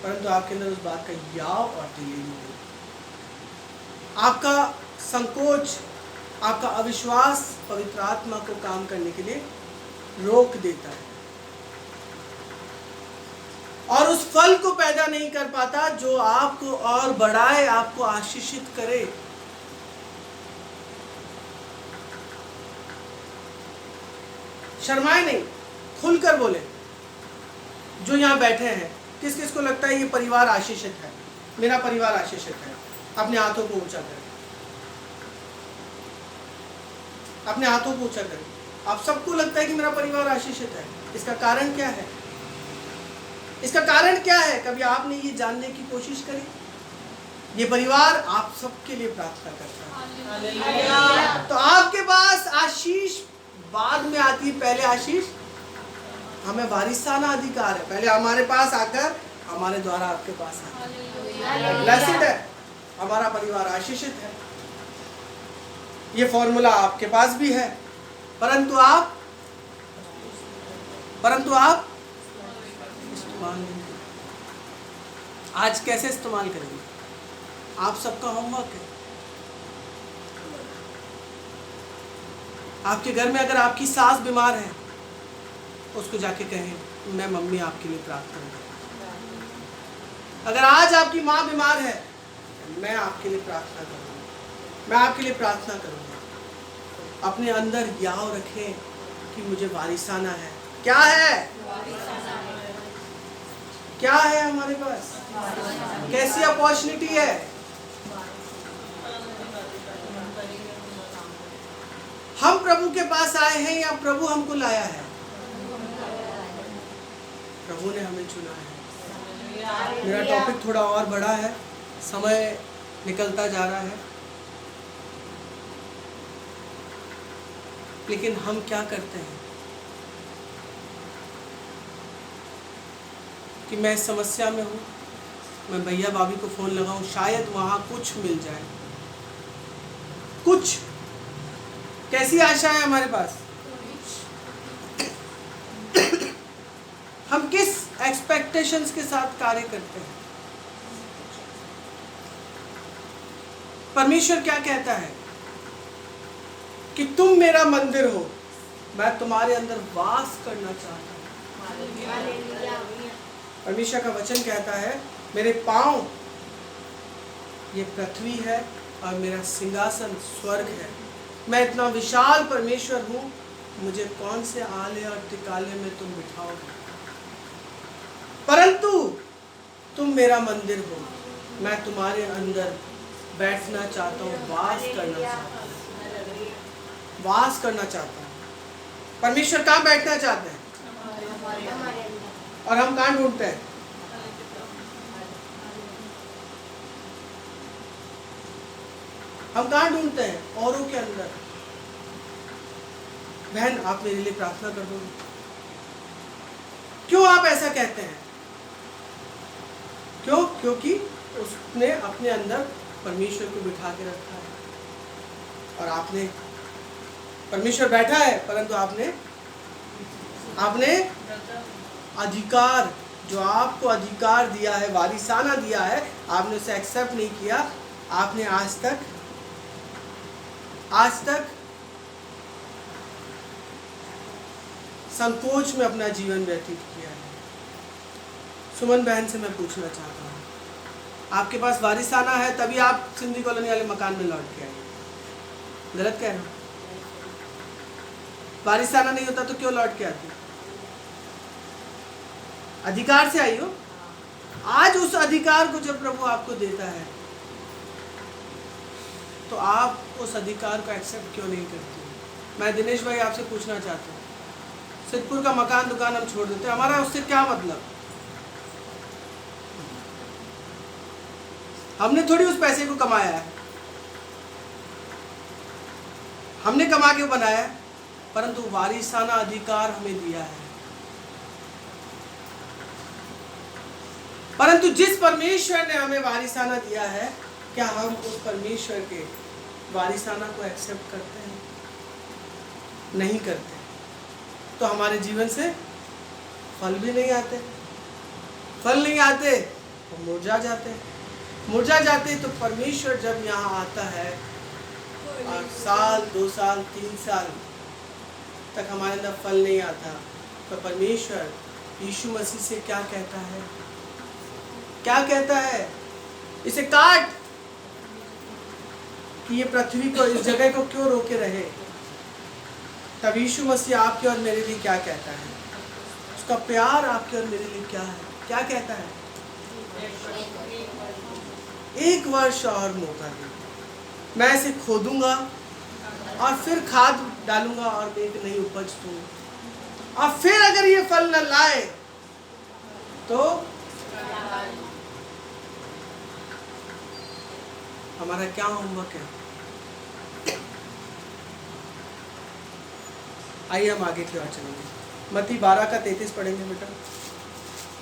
परंतु आपके अंदर उस बात का याव और दिलेरी नहीं। आपका संकोच, आपका अविश्वास पवित्र आत्मा को काम करने के लिए रोक देता है और उस फल को पैदा नहीं कर पाता जो आपको और बढ़ाए, आपको आशीषित करे। शर्माए नहीं, खुलकर बोले। जो यहाँ बैठे हैं, किस किस को लगता है ये परिवार आशीषित है, मेरा परिवार आशीषित है? अपने हाथों को ऊंचा करें, अपने हाथों को ऊंचा करें। आप सबको लगता है कि मेरा परिवार आशीषित है। इसका कारण क्या है? इसका कारण क्या है? कभी आपने ये जानने की कोशिश करी? ये परिवार आप सबके लिए प्रार्थना करता है। तो आपके पास आशीष बाद में आती है, पहले आशीष हमें वारिसाना अधिकार है। पहले हमारे पास आकर हमारे द्वारा आपके पास आता है। ब्लेस्ड है, हमारा परिवार आशीषित है। ये फॉर्मूला आपके पास भी है, परंतु आप इस्तेमाल नहीं करते। आज कैसे इस्तेमाल करेंगे? आप सबका होमवर्क है। आपके घर में अगर आपकी सास बीमार है, उसको जाके कहें मैं मम्मी आपके लिए प्रार्थना करूंगी। अगर आज आपकी माँ बीमार है, मैं आपके लिए प्रार्थना करूंगा, मैं आपके लिए प्रार्थना करूंगा। अपने अंदर याव रखें कि मुझे वारिसाना है। क्या है? क्या है हमारे पास? कैसी अपॉर्चुनिटी है? हम प्रभु के पास आए हैं या प्रभु हमको लाया है? प्रभु ने हमें चुना है। मेरा टॉपिक थोड़ा और बड़ा है, समय निकलता जा रहा है, लेकिन हम क्या करते हैं कि मैं इस समस्या में हूँ, मैं भैया भाभी को फ़ोन लगाऊं, शायद वहाँ कुछ मिल जाए। कुछ कैसी आशा है हमारे पास? हम किस एक्सपेक्टेशंस के साथ कार्य करते हैं? परमेश्वर क्या कहता है कि तुम मेरा मंदिर हो, मैं तुम्हारे अंदर वास करना चाहता हूं। परमेश्वर का वचन कहता है मेरे पांव ये पृथ्वी है और मेरा सिंहासन स्वर्ग है। मैं इतना विशाल परमेश्वर हूं, मुझे कौन से आले और टिकाले में तुम बिठाओगे? परंतु तुम मेरा मंदिर हो, मैं तुम्हारे अंदर बैठना चाहता हूँ, वास करना चाहता हूँ, वास करना चाहता हूँ। परमेश्वर कहाँ बैठना चाहते हैं और हम कहाँ ढूंढते हैं? हम कहाँ ढूंढते हैं? औरों के अंदर। बहन, आप मेरे लिए प्रार्थना कर दोगे? क्यों आप ऐसा कहते हैं? क्यों? क्योंकि उसने अपने अंदर परमेश्वर को बिठा के रखा है और आपने, परमेश्वर बैठा है परंतु आपने अधिकार, जो आपको अधिकार दिया है, वारिसाना दिया है, आपने उसे एक्सेप्ट नहीं किया। आपने आज तक संकोच में अपना जीवन व्यतीत किया है। सुमन बहन से मैं पूछना चाहता हूँ, आपके पास वारिसाना है तभी आप सिंधी कॉलोनी वाले मकान में लौट के आए। गलत कह रहा हूँ? वारिसाना नहीं होता तो क्यों लौट के आती? अधिकार से आई हो। आज उस अधिकार को जब प्रभु आपको देता है तो आप उस अधिकार को एक्सेप्ट क्यों नहीं करते? मैं दिनेश भाई आपसे पूछना चाहता हूँ, सिद्धपुर का मकान दुकान हम छोड़ देते हैं, हमारा उससे क्या मतलब? हमने थोड़ी उस पैसे को कमाया है, हमने कमा के बनाया है, परंतु वारिसाना अधिकार हमें दिया है। परंतु जिस परमेश्वर ने हमें वारिसाना दिया है, क्या हम उस परमेश्वर के वारिसाना को एक्सेप्ट करते हैं? नहीं करते। तो हमारे जीवन से फल भी नहीं आते। फल नहीं आते तो मुरझा जाते। मुरझा जाते तो परमेश्वर जब यहाँ आता है और साल, 2 साल, 3 साल तक हमारे अंदर फल नहीं आता, तो परमेश्वर यीशु मसीह से क्या कहता है? क्या कहता है? इसे काट, कि ये पृथ्वी को, इस जगह को क्यों रोके रहे? तब यीशु मसीह आपके और मेरे लिए क्या कहता है? उसका प्यार आपके और मेरे लिए क्या है? क्या कहता है? 1 वर्ष और मौका दे, मैं इसे खोदूंगा और फिर खाद डालूंगा और एक नई उपज दूंगा, और फिर अगर ये फल न लाए तो हमारा क्या होमवर्क है? आइए हम आगे की ओर चलेंगे। मत्ती 12 का 33 पढ़ेंगे बेटा,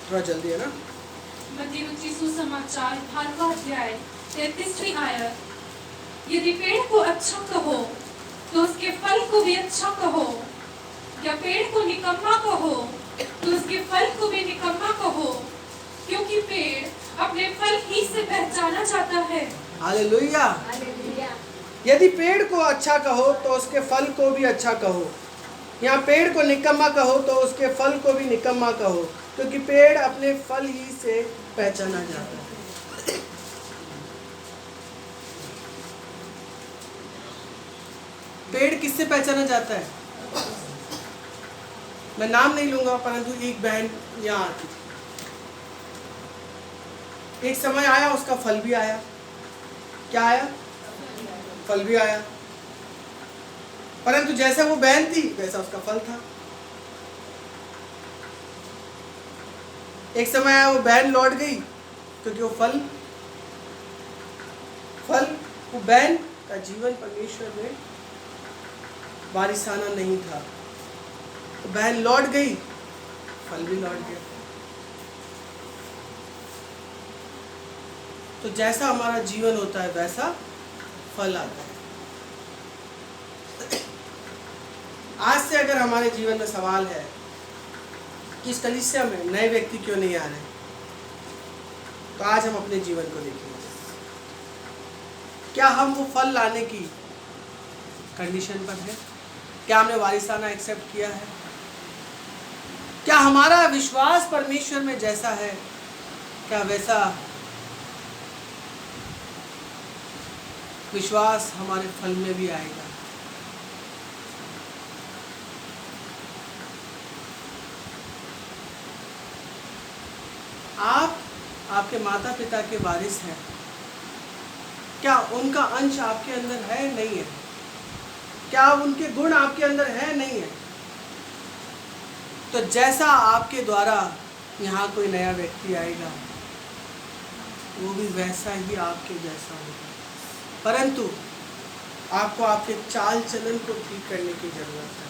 थोड़ा जल्दी है ना। मत्ती रचित सुसमाचार 12वां अध्याय 33वीं आयत। यदि पेड़ को अच्छा कहो तो उसके फल को भी अच्छा कहो, या पेड़ को निकम्मा कहो तो उसके फल को भी निकम्मा कहो, क्योंकि पेड़ अपने फल ही से पहचाना जाता है। हालेलुया। यदि पेड़ को अच्छा कहो तो उसके फल को भी अच्छा कहो, या पेड़ को निकम्मा कहो तो उसके फल को भी निकम्मा कहो, क्योंकि पेड़ अपने फल ही से पहचाना जाता है। पेड़ किससे पहचाना जाता है? मैं नाम नहीं लूंगा, परंतु एक बहन यहाँ आती थी। एक समय आया, उसका फल भी आया। क्या आया? फल भी आया, परंतु जैसा वो बहन थी वैसा उसका फल था। एक समय आया, वो बहन लौट गई क्योंकि वो बहन का जीवन परमेश्वर में वारिसाना नहीं था। तो बहन लौट गई, फल भी लौट गया। तो जैसा हमारा जीवन होता है वैसा फल आता है। आज से अगर हमारे जीवन में सवाल है कि इस कलीसिया में नए व्यक्ति क्यों नहीं आ रहे, तो आज हम अपने जीवन को देखेंगे। क्या हम वो फल लाने की कंडीशन पर है? क्या हमने वारिसाना एक्सेप्ट किया है? क्या हमारा विश्वास परमेश्वर में जैसा है, क्या वैसा विश्वास हमारे फल में भी आएगा? आप आपके माता पिता के वारिस हैं, क्या उनका अंश आपके अंदर है नहीं है? क्या उनके गुण आपके अंदर है नहीं है? तो जैसा आपके द्वारा यहाँ कोई नया व्यक्ति आएगा वो भी वैसा ही आपके जैसा होगा, परंतु आपको आपके चाल चलन को ठीक करने की जरूरत है।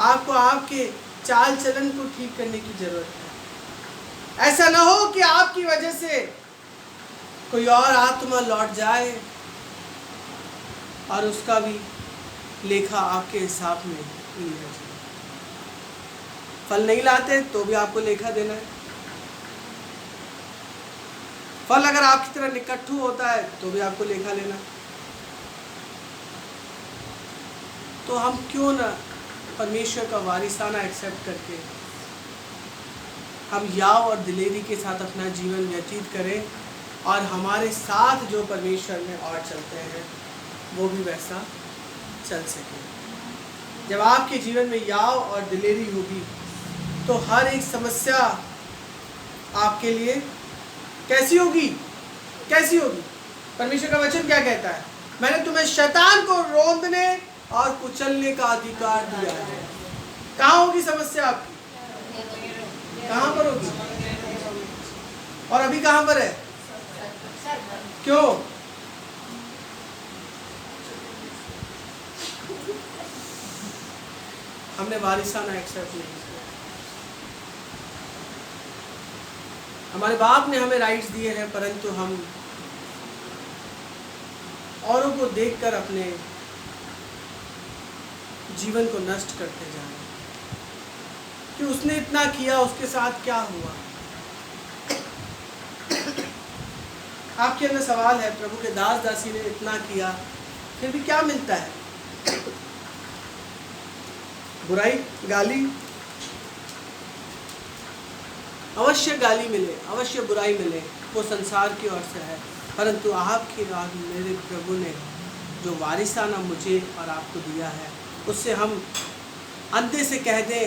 आपको आपके चाल चलन को ठीक करने की जरूरत है। ऐसा ना हो कि आपकी वजह से कोई और आत्मा लौट जाए और उसका भी लेखा आपके हिसाब में लिया जाए। फल नहीं लाते तो भी आपको लेखा देना है। फल अगर आपकी तरह निकट्ठू होता है तो भी आपको लेखा लेना। तो हम क्यों ना परमेश्वर का वारिसाना एक्सेप्ट करके हम याव और दिलेरी के साथ अपना जीवन व्यतीत करें, और हमारे साथ जो परमेश्वर में और चलते हैं वो भी वैसा चल सके। जब आपके जीवन में याव और दिलेरी होगी तो हर एक समस्या आपके लिए कैसी होगी? परमेश्वर का वचन क्या कहता है? मैंने तुम्हें शैतान को रोंदने और कुचलने का अधिकार दिया है। कहाँ होगी समस्या आपकी? कहाँ पर होगी? और अभी कहाँ पर है? क्यों? हमने वारिसाना एक्सेप्ट नहीं किया। हमारे बाप ने हमें राइट्स दिए हैं, परंतु हम औरों को देखकर अपने जीवन को नष्ट करते जा रहे हैं कि उसने इतना किया, उसके साथ क्या हुआ। आपके अंदर सवाल है, प्रभु के दास दासी ने इतना किया फिर भी क्या मिलता है? बुराई, गाली। अवश्य गाली मिले, अवश्य बुराई मिले, वो संसार की ओर से है, परंतु आपके बाद मेरे प्रभु ने जो वारिसाना मुझे और आपको दिया है उससे हम अंधे से कह दें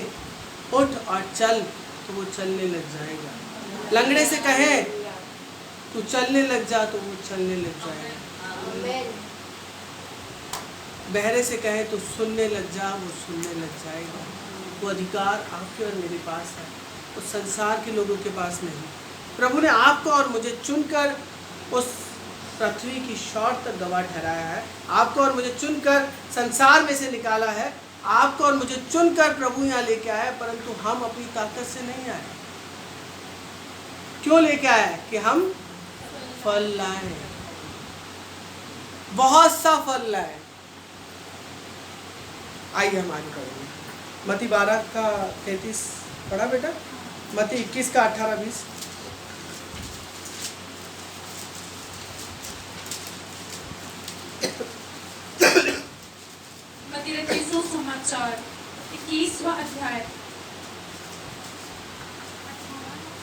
उठ और चल तो वो चलने लग जाएगा। लंगड़े से कहें तू चलने लग जा तो वो चलने लग जाएगा। बहरे से कहें तो सुनने लग जा, वो सुनने लग जाएगा। वो अधिकार आपके और मेरे पास है, उस संसार के लोगों के पास नहीं। प्रभु ने आपको और मुझे चुनकर उस पृथ्वी की शौर तक गवाह ठहराया है। आपको और मुझे चुनकर संसार में से निकाला है। आपको और मुझे चुनकर प्रभु यहाँ लेके आया है, परंतु हम अपनी ताकत से नहीं आए। क्यों लेके आए? कि हम फल लाए। बहुत सा फल लाए। आइए हम आगे पढ़ेंगे। मत्ती 12 का 33 पढ़ा बेटा? मत्ती 21 का 18-20। मत्ती रचित सुसमाचार 21वां अध्याय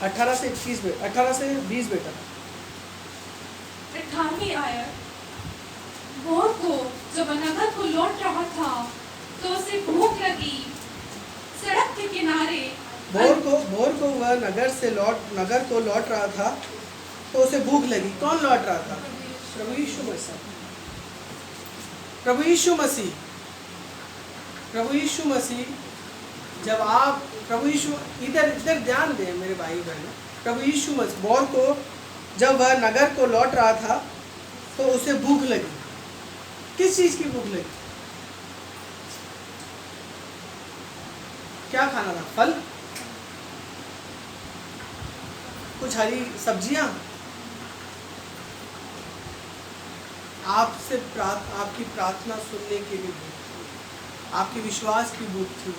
18 से 21 18 से 20 बेटा। 18वीं आयत। भोर को जब वह नगर को लौट रहा था तो उसे भूख लगी। सड़क के किनारे भोर को वह नगर को लौट रहा था तो उसे भूख लगी। कौन लौट रहा था? प्रभु यीशु मसीह। प्रभु यीशु मसीह जब आप प्रभु यीशु इधर ध्यान दें मेरे भाई बहन। प्रभु यीशु मसीह भोर को जब वह नगर को लौट रहा था तो उसे भूख लगी। किस चीज की भूख लगी? क्या खाना था? फल? कुछ हरी सब्जियां? आपकी प्रार्थना सुनने के लिए भूख थी, आपके विश्वास की भूख थी,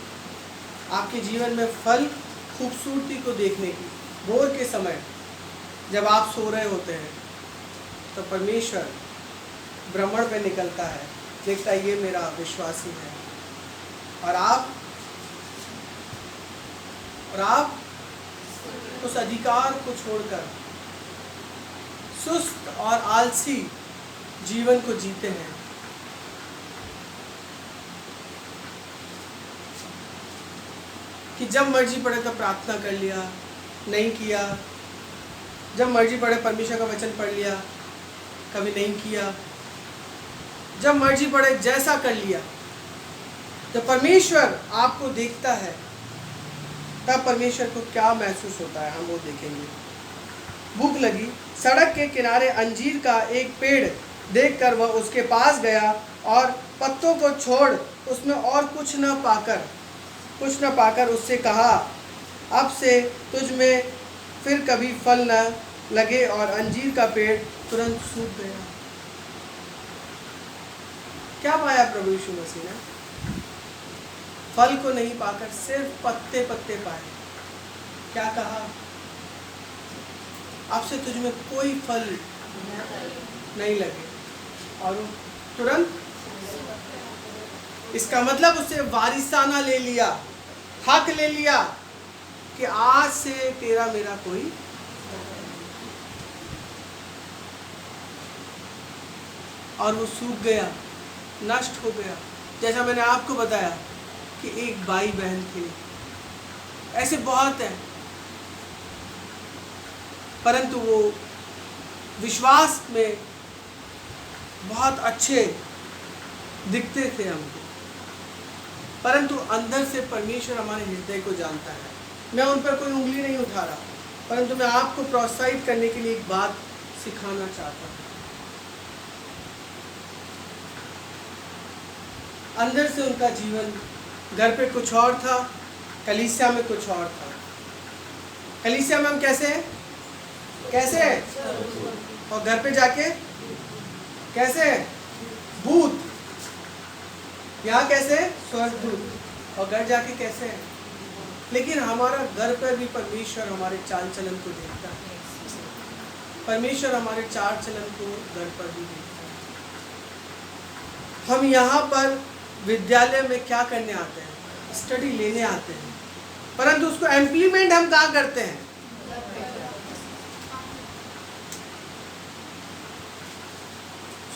आपके जीवन में फल, खूबसूरती को देखने की। भोर के समय जब आप सो रहे होते हैं तो परमेश्वर भ्रमण पे निकलता है, देखता है ये मेरा विश्वासी है, और आप उस अधिकार को छोड़कर सुस्त और आलसी जीवन को जीते हैं। कि जब मर्जी पड़े तो प्रार्थना कर लिया, नहीं किया। जब मर्जी पड़े परमेश्वर का वचन पढ़ लिया, कभी नहीं किया। जब मर्जी पड़े जैसा कर लिया। जब परमेश्वर आपको देखता है तब परमेश्वर को क्या महसूस होता है, हम वो देखेंगे। भूख लगी। सड़क के किनारे अंजीर का एक पेड़ देखकर वह उसके पास गया और पत्तों को छोड़ उसमें और कुछ न पाकर उससे कहा, अब से तुझ में फिर कभी फल न लगे। और अंजीर का पेड़ तुरंत सूख गया। क्या पाया प्रभु यीशु मसीह ने? फल को नहीं पाकर सिर्फ पत्ते पाए। क्या कहा? अब से तुझ में कोई फल नहीं लगे। और तुरंत, इसका मतलब उससे वारिसाना ले लिया, हक ले लिया कि आज से तेरा मेरा कोई। और वो सूख गया, नष्ट हो गया। जैसा मैंने आपको बताया कि एक भाई बहन थे, ऐसे बहुत हैं, परंतु वो विश्वास में बहुत अच्छे दिखते थे हमको, परंतु अंदर से परमेश्वर हमारे हृदय को जानता है। मैं उन पर कोई उंगली नहीं उठा रहा, परंतु मैं आपको प्रोत्साहित करने के लिए एक बात सिखाना चाहता हूँ। अंदर से उनका जीवन घर पे कुछ और था, कलीसिया में कुछ और था। कलीसिया में हम कैसे हैं? और घर पे जाके कैसे हैं? भूत। यहाँ कैसे? स्वर्गदूत। और घर जाके कैसे हैं? लेकिन हमारा घर पर भी परमेश्वर हमारे चाल चलन को देखता है। परमेश्वर हमारे चाल चलन को घर पर भी देखता है। हम यहाँ पर विद्यालय में क्या करने आते हैं? स्टडी लेने आते हैं, परंतु उसको इम्प्लीमेंट हम कहाँ करते हैं?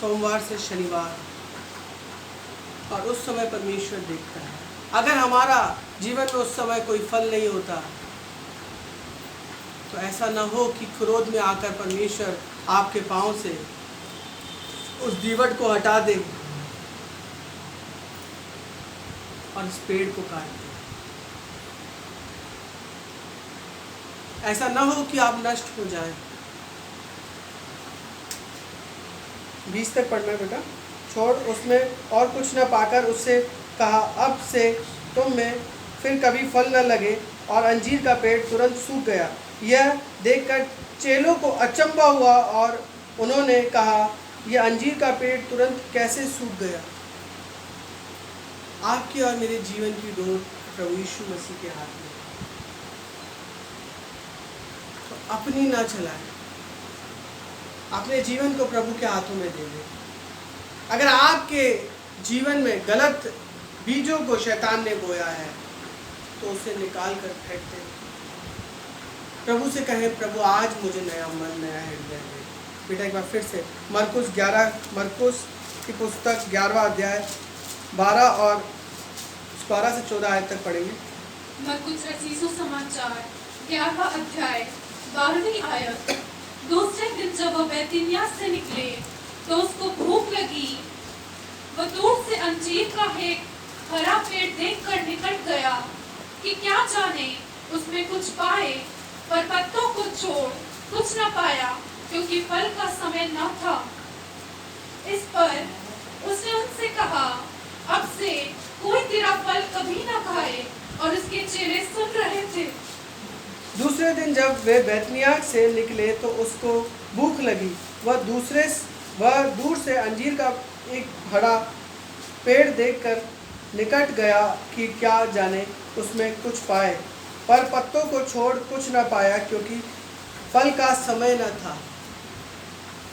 सोमवार से शनिवार। और उस समय परमेश्वर देखता है। अगर हमारा जीवन में उस समय कोई फल नहीं होता तो ऐसा ना हो कि क्रोध में आकर परमेश्वर आपके पांव से उस दीवट को हटा दे और इस पेड़ को काट दे। ऐसा ना हो कि आप नष्ट हो जाएं। 20 तक पढ़ना बेटा। छोड़ उसमें और कुछ न पाकर उससे कहा, अब से तुम में फिर कभी फल न लगे। और अंजीर का पेड़ तुरंत सूख गया। यह देखकर चेलों को अचंभा हुआ और उन्होंने कहा, ये अंजीर का पेड़ तुरंत कैसे सूख गया? आपकी और मेरे जीवन की डोर प्रभु यीशु मसीह के हाथ में। तो अपनी ना चलाएं, अपने जीवन को प्रभु के हाथों में दे दें। अगर आपके जीवन में गलत बीजों को शैतान ने बोया है तो उसे निकाल कर फेंक दें। प्रभु से कहें, प्रभु आज मुझे नया मन, नया हृदय दे। बेटा एक बार फिर से मरकुस की पुस्तक 11वां अध्याय 12 से 14 आयत तक पढ़ेंगे। मरकुस रचित सुसमाचार 11वां अध्याय 12वीं आयत। दूसरे दिन जब वह बैतनिय्याह से निकले तो उसको भूख लगी। वह दूर से अंजीर का एक हरा पेड़ देखकर निकट गया कि क्या जाने उसमें कुछ पाए, पर पत्तों को छोड़ कुछ न पाया, क्योंकि फल का समय न था। इस पर उसने उनसे कहा, अब से कोई तेरा फल कभी न खाए। और उसके चेले सुन रहे थे। दूसरे दिन जब वे बैतनिय्याह से निकले तो उसको भूख लगी। वह दूर से अंजीर का एक बड़ा पेड़ देखकर निकट गया कि क्या जाने उसमें कुछ पाए, पर पत्तों को छोड़ कुछ न पाया, क्योंकि फल का समय न था।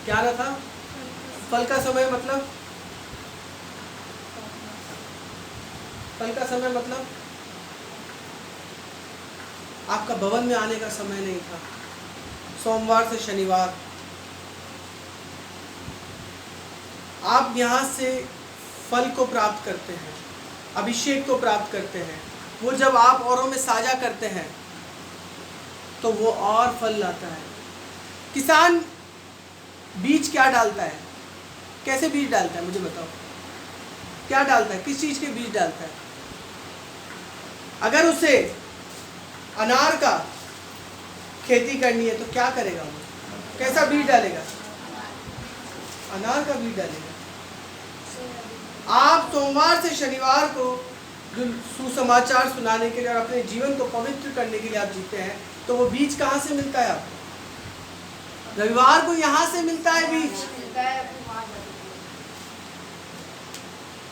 क्या न था? फल का समय मतलब? फल का समय मतलब आपका भवन में आने का समय नहीं था। सोमवार से शनिवार आप यहाँ से फल को प्राप्त करते हैं, अभिषेक को प्राप्त करते हैं। वो जब आप औरों में साझा करते हैं तो वो और फल लाता है। किसान बीज क्या डालता है? कैसे बीज डालता है? मुझे बताओ, क्या डालता है? किस चीज के बीज डालता है? अगर उसे अनार का खेती करनी है तो क्या करेगा? वो कैसा बीज डालेगा? अनार का बीज डालेगा। आप सोमवार से शनिवार को जो सुसमाचार सुनाने के लिए और अपने जीवन को पवित्र करने के लिए आप जीते हैं, तो वो बीज कहाँ से मिलता है आपको? रविवार को यहाँ से मिलता है बीज।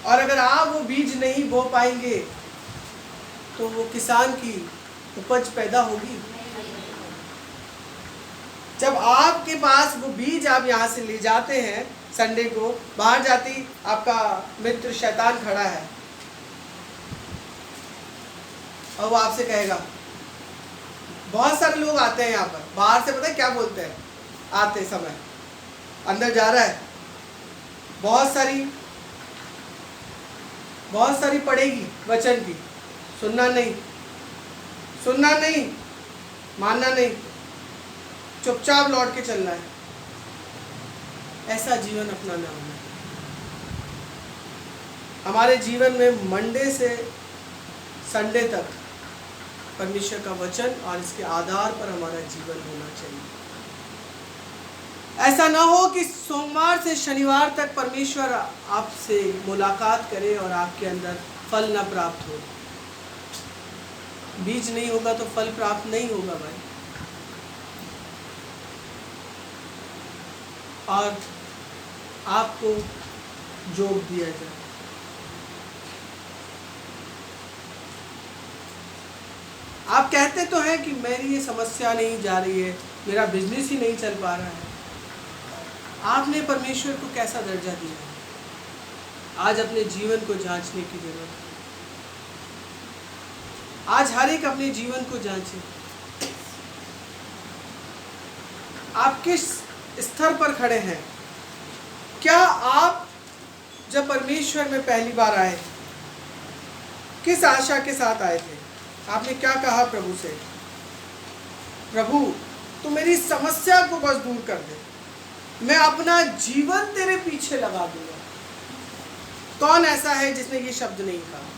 और अगर आप वो बीज नहीं बो पाएंगे तो वो किसान की उपज पैदा होगी? जब आपके पास वो बीज आप यहाँ से ले जाते हैं, संडे को बाहर जाती आपका मित्र शैतान खड़ा है और वो आपसे कहेगा, बहुत सारे लोग आते हैं यहाँ पर, बाहर से पता है क्या बोलते हैं? आते समय अंदर जा रहा है, बहुत सारी पड़ेगी वचन की, सुनना नहीं, मानना नहीं, चुपचाप लौट के चलना है। ऐसा जीवन अपनाना होना है। हमारे जीवन में मंडे से संडे तक परमेश्वर का वचन और इसके आधार पर हमारा जीवन होना चाहिए। ऐसा ना हो कि सोमवार से शनिवार तक परमेश्वर आपसे मुलाकात करे और आपके अंदर फल ना प्राप्त हो। बीज नहीं होगा तो फल प्राप्त नहीं होगा भाई। और आपको जोग दिया जाए। आप कहते तो हैं कि मेरी ये समस्या नहीं जा रही है, मेरा बिजनेस ही नहीं चल पा रहा है। आपने परमेश्वर को कैसा दर्जा दिया है? आज अपने जीवन को जांचने की जरूरत है। आज हर एक अपने जीवन को जांचे। आप किस स्तर पर खड़े हैं? क्या आप जब परमेश्वर में पहली बार आए किस आशा के साथ आए थे? आपने क्या कहा प्रभु से? प्रभु तू मेरी समस्या को बस दूर कर दे, मैं अपना जीवन तेरे पीछे लगा दूंगा। कौन ऐसा है जिसने ये शब्द नहीं कहा?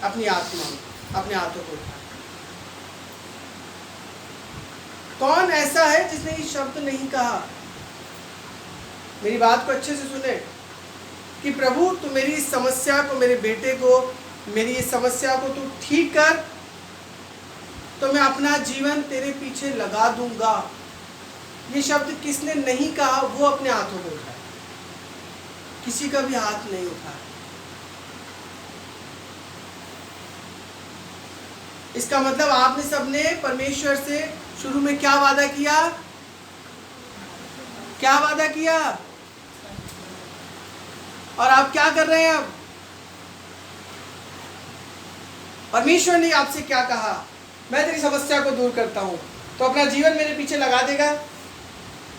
अपनी आत्मा में अपने हाथों को उठा। कौन ऐसा है जिसने ये शब्द नहीं कहा? मेरी बात को अच्छे से सुने कि प्रभु तू मेरी इस समस्या को, मेरे बेटे को, मेरी इस समस्या को तू ठीक कर, तो मैं अपना जीवन तेरे पीछे लगा दूंगा। ये शब्द किसने नहीं कहा वो अपने हाथों को उठाए। किसी का भी हाथ नहीं उठाया। इसका मतलब आपने सबने परमेश्वर से शुरू में क्या वादा किया? क्या वादा किया? और आप क्या कर रहे हैं अब? परमेश्वर ने आपसे क्या कहा? मैं तेरी समस्या को दूर करता हूं, तो अपना जीवन मेरे पीछे लगा देगा?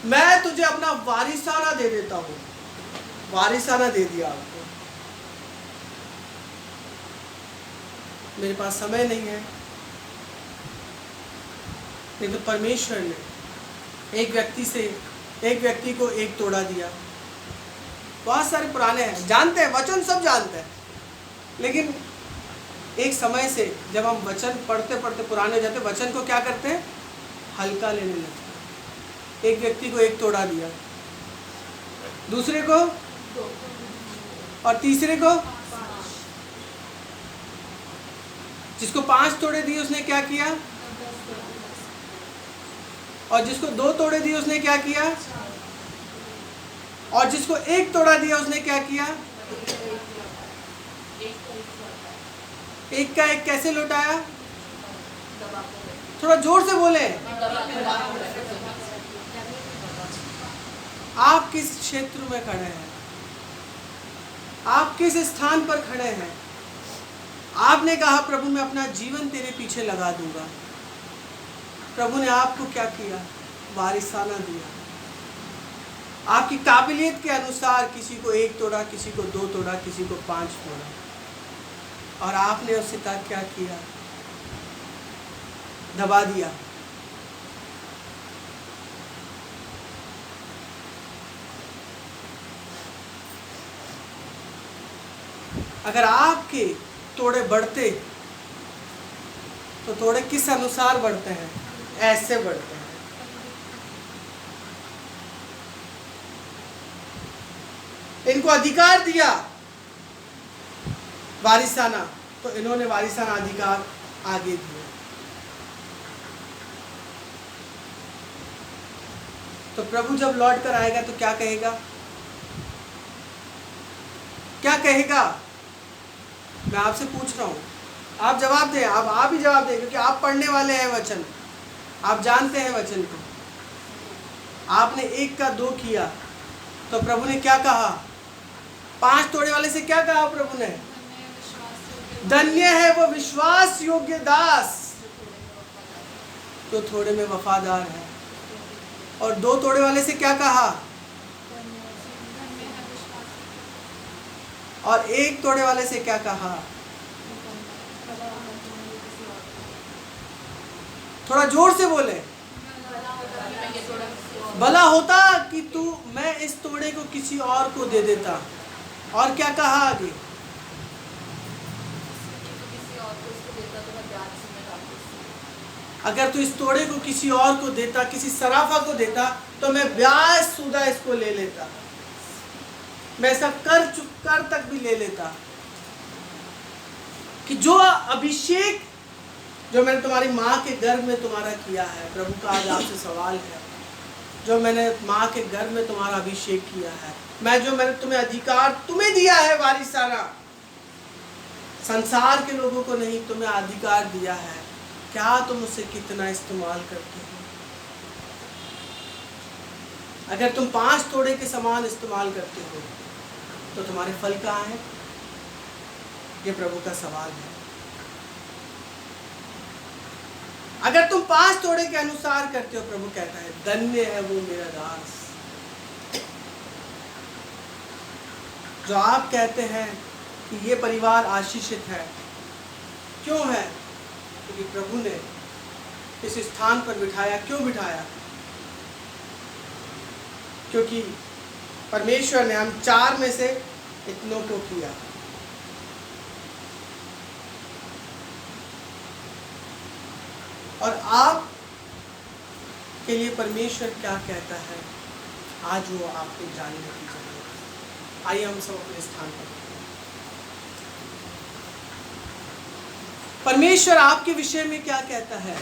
मैं तुझे अपना वारिसाना दे देता हूं। वारिसाना दे दिया आपको। मेरे पास समय नहीं है, लेकिन तो परमेश्वर ने एक व्यक्ति को एक तोड़ा दिया। बहुत सारे पुराने हैं, जानते हैं वचन, सब जानते हैं, लेकिन एक समय से जब हम वचन पढ़ते पढ़ते पुराने हो जाते, वचन को क्या करते हैं? हल्का लेने लगते हैं। एक व्यक्ति को एक तोड़ा दिया, दूसरे को और तीसरे को, जिसको 5 तोड़े दिए उसने क्या किया? और जिसको 2 तोड़े दिए उसने क्या किया? और जिसको 1 तोड़ा दिया उसने क्या किया? एक का एक कैसे लौटाया? थोड़ा जोर से बोले। आप किस क्षेत्र में खड़े हैं? आप किस स्थान पर खड़े हैं? आपने कहा प्रभु मैं अपना जीवन तेरे पीछे लगा दूंगा। प्रभु ने आपको क्या किया? वारिसाना दिया। आपकी काबिलियत के अनुसार किसी को 1 तोड़ा, किसी को 2 तोड़ा, किसी को 5 तोड़ा, और आपने उससे क्या किया? दबा दिया। अगर आपके तोड़े बढ़ते तो तोड़े किस अनुसार बढ़ते हैं? ऐसे बढ़ते हैं। इनको अधिकार दिया वारिसाना, तो इन्होंने वारिसाना अधिकार आगे दिया। तो प्रभु जब लौट कर आएगा तो क्या कहेगा? क्या कहेगा? मैं आपसे पूछ रहा हूं, आप जवाब दें। आप ही जवाब दें, क्योंकि आप पढ़ने वाले हैं वचन, आप जानते हैं वचन को। आपने 1 का 2 किया, तो प्रभु ने क्या कहा? 5 तोड़े वाले से क्या कहा प्रभु ने? धन्य है वो विश्वास योग्य दास जो थोड़े में वफादार है। और 2 तोड़े वाले से क्या कहा? और 1 तोड़े वाले से क्या कहा? थोड़ा जोर से बोले। भला होता कि मैं इस तोड़े को किसी और को दे देता। और क्या कहा आगे? अगर तू इस तोड़े को किसी और को देता, किसी सराफा को देता, तो मैं ब्याज सुदा इसको ले लेता, मैं इसका कर तक भी ले लेता। कि जो अभिषेक जो मैंने तुम्हारी माँ के गर्भ में तुम्हारा किया है, प्रभु का आज आपसे सवाल है, जो मैंने माँ के गर्भ में तुम्हारा अभिषेक किया है, मैंने तुम्हें अधिकार तुम्हें दिया है वारिसाना, संसार के लोगों को नहीं, तुम्हें अधिकार दिया है। क्या तुम उसे कितना इस्तेमाल करते हो? अगर तुम 5 तोड़े के समान इस्तेमाल करते हो तो तुम्हारे फल कहाँ हैं? ये प्रभु का सवाल है। अगर तुम 5 तोड़े के अनुसार करते हो, प्रभु कहता है धन्य है वो मेरा दास। जो आप कहते हैं कि ये परिवार आशीषित है, क्यों है? क्योंकि प्रभु ने इस स्थान पर बिठाया। क्यों बिठाया? क्योंकि परमेश्वर ने हम 4 में से इतनों को किया। और आप के लिए परमेश्वर क्या कहता है, आज वो आपको जानने की जरूरत है। आइए हम सब अपने स्थान पर। परमेश्वर आपके विषय में क्या कहता है?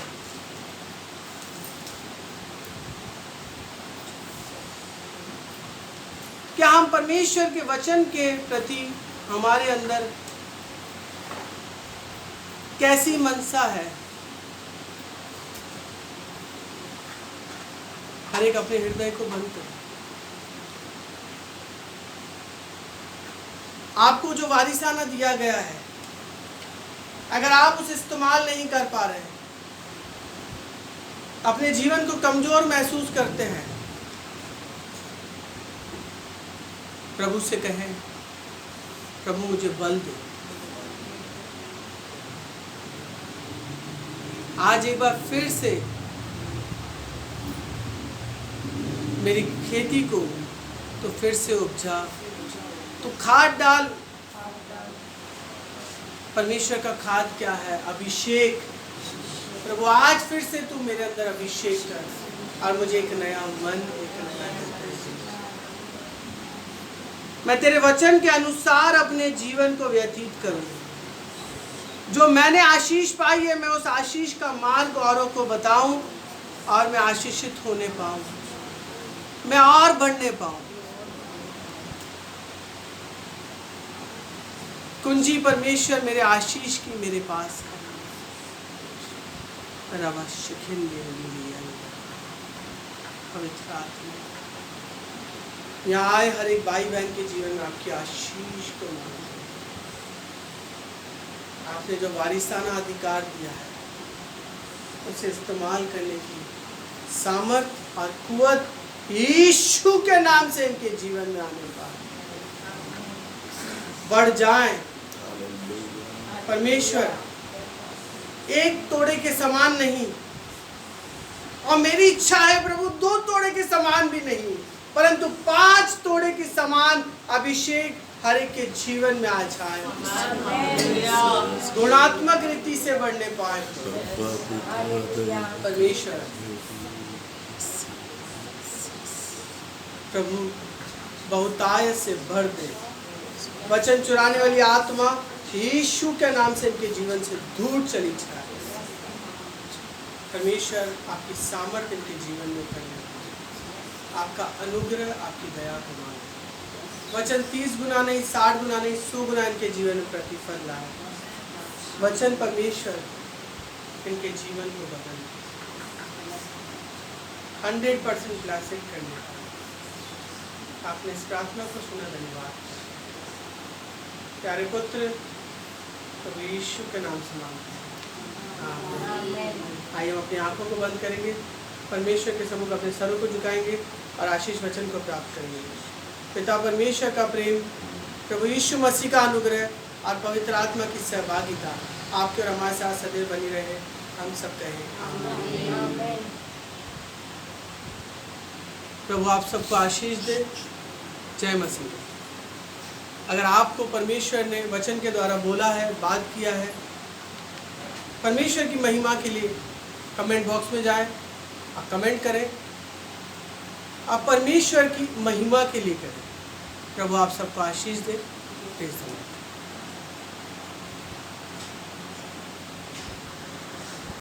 क्या हम परमेश्वर के वचन के प्रति हमारे अंदर कैसी मनसा है। हर एक अपने हृदय को बंद करें। आपको जो वारिसाना दिया गया है, अगर आप उसे इस्तेमाल नहीं कर पा रहे हैं, अपने जीवन को कमजोर महसूस करते हैं, प्रभु से कहें, प्रभु मुझे बल दो। आज एक बार फिर से मेरी खेती को तो फिर से उपजा, तो खाद डाल। परमेश्वर का खाद क्या है? अभिषेक। प्रभु आज फिर से तू मेरे अंदर अभिषेक कर और मुझे एक नया मन, एक नया हृदय दे। मैं तेरे वचन के अनुसार अपने जीवन को व्यतीत करूं। जो मैंने आशीष पाई है, मैं उस आशीष का मार्ग औरों को बताऊं और मैं आशीषित होने पाऊं, मैं और बढ़ने पाऊं। कुंजी परमेश्वर मेरे आशीष की मेरे पास है। पवित्र आत्मा यहाँ आए हर एक भाई बहन के जीवन में आपकी आशीष को मांगते हैं। आपने जो वारिसाना अधिकार दिया है उसे इस्तेमाल करने की सामर्थ और कुवत यीशु के नाम से इनके जीवन में आने पाए, बढ़ जाएं। परमेश्वर एक तोड़े के समान नहीं, और मेरी इच्छा है प्रभु 2 तोड़े के समान भी नहीं, परंतु 5 तोड़े के समान अभिषेक हर एक के जीवन में आ जाए, गुणात्मक रीति से बढ़ने पाए। परमेश्वर प्रभु बहुतायत से भर दे। वचन चुराने वाली आत्मा यीशु के नाम से इनके जीवन से दूर चली जाए। परमेश्वर आपकी सामर्थ्य इनके जीवन में करने, आपका अनुग्रह, आपकी दया को मांगे। वचन 30 गुना नहीं, 60 गुना नहीं, 100 गुना इनके जीवन में प्रतिफल लाए। वचन परमेश्वर इनके जीवन को बदल 100% ब्लेसिंग करने का। आपने इस प्रार्थना को सुना, धन्यवाद। प्यारे पुत्र प्रभु यीशु के नाम से मांगते हैं, आइए हम अपनी आंखों को बंद करेंगे, परमेश्वर के सम्मुख अपने सरों को झुकाएंगे और आशीष वचन को प्राप्त करेंगे। पिता परमेश्वर का प्रेम, प्रभु यीशु मसीह का अनुग्रह और पवित्र आत्मा की सहभागिता आपके और हमारे साथ सदैव बनी रहे। हम सब कहें आमीन। प्रभु आप सबको आशीष दे। जय मसीह। अगर आपको परमेश्वर ने वचन के द्वारा बोला है, बात किया है, परमेश्वर की महिमा के लिए कमेंट बॉक्स में जाएं और कमेंट करें, आप परमेश्वर की महिमा के लिए करें। प्रभु आप सबको आशीष दे।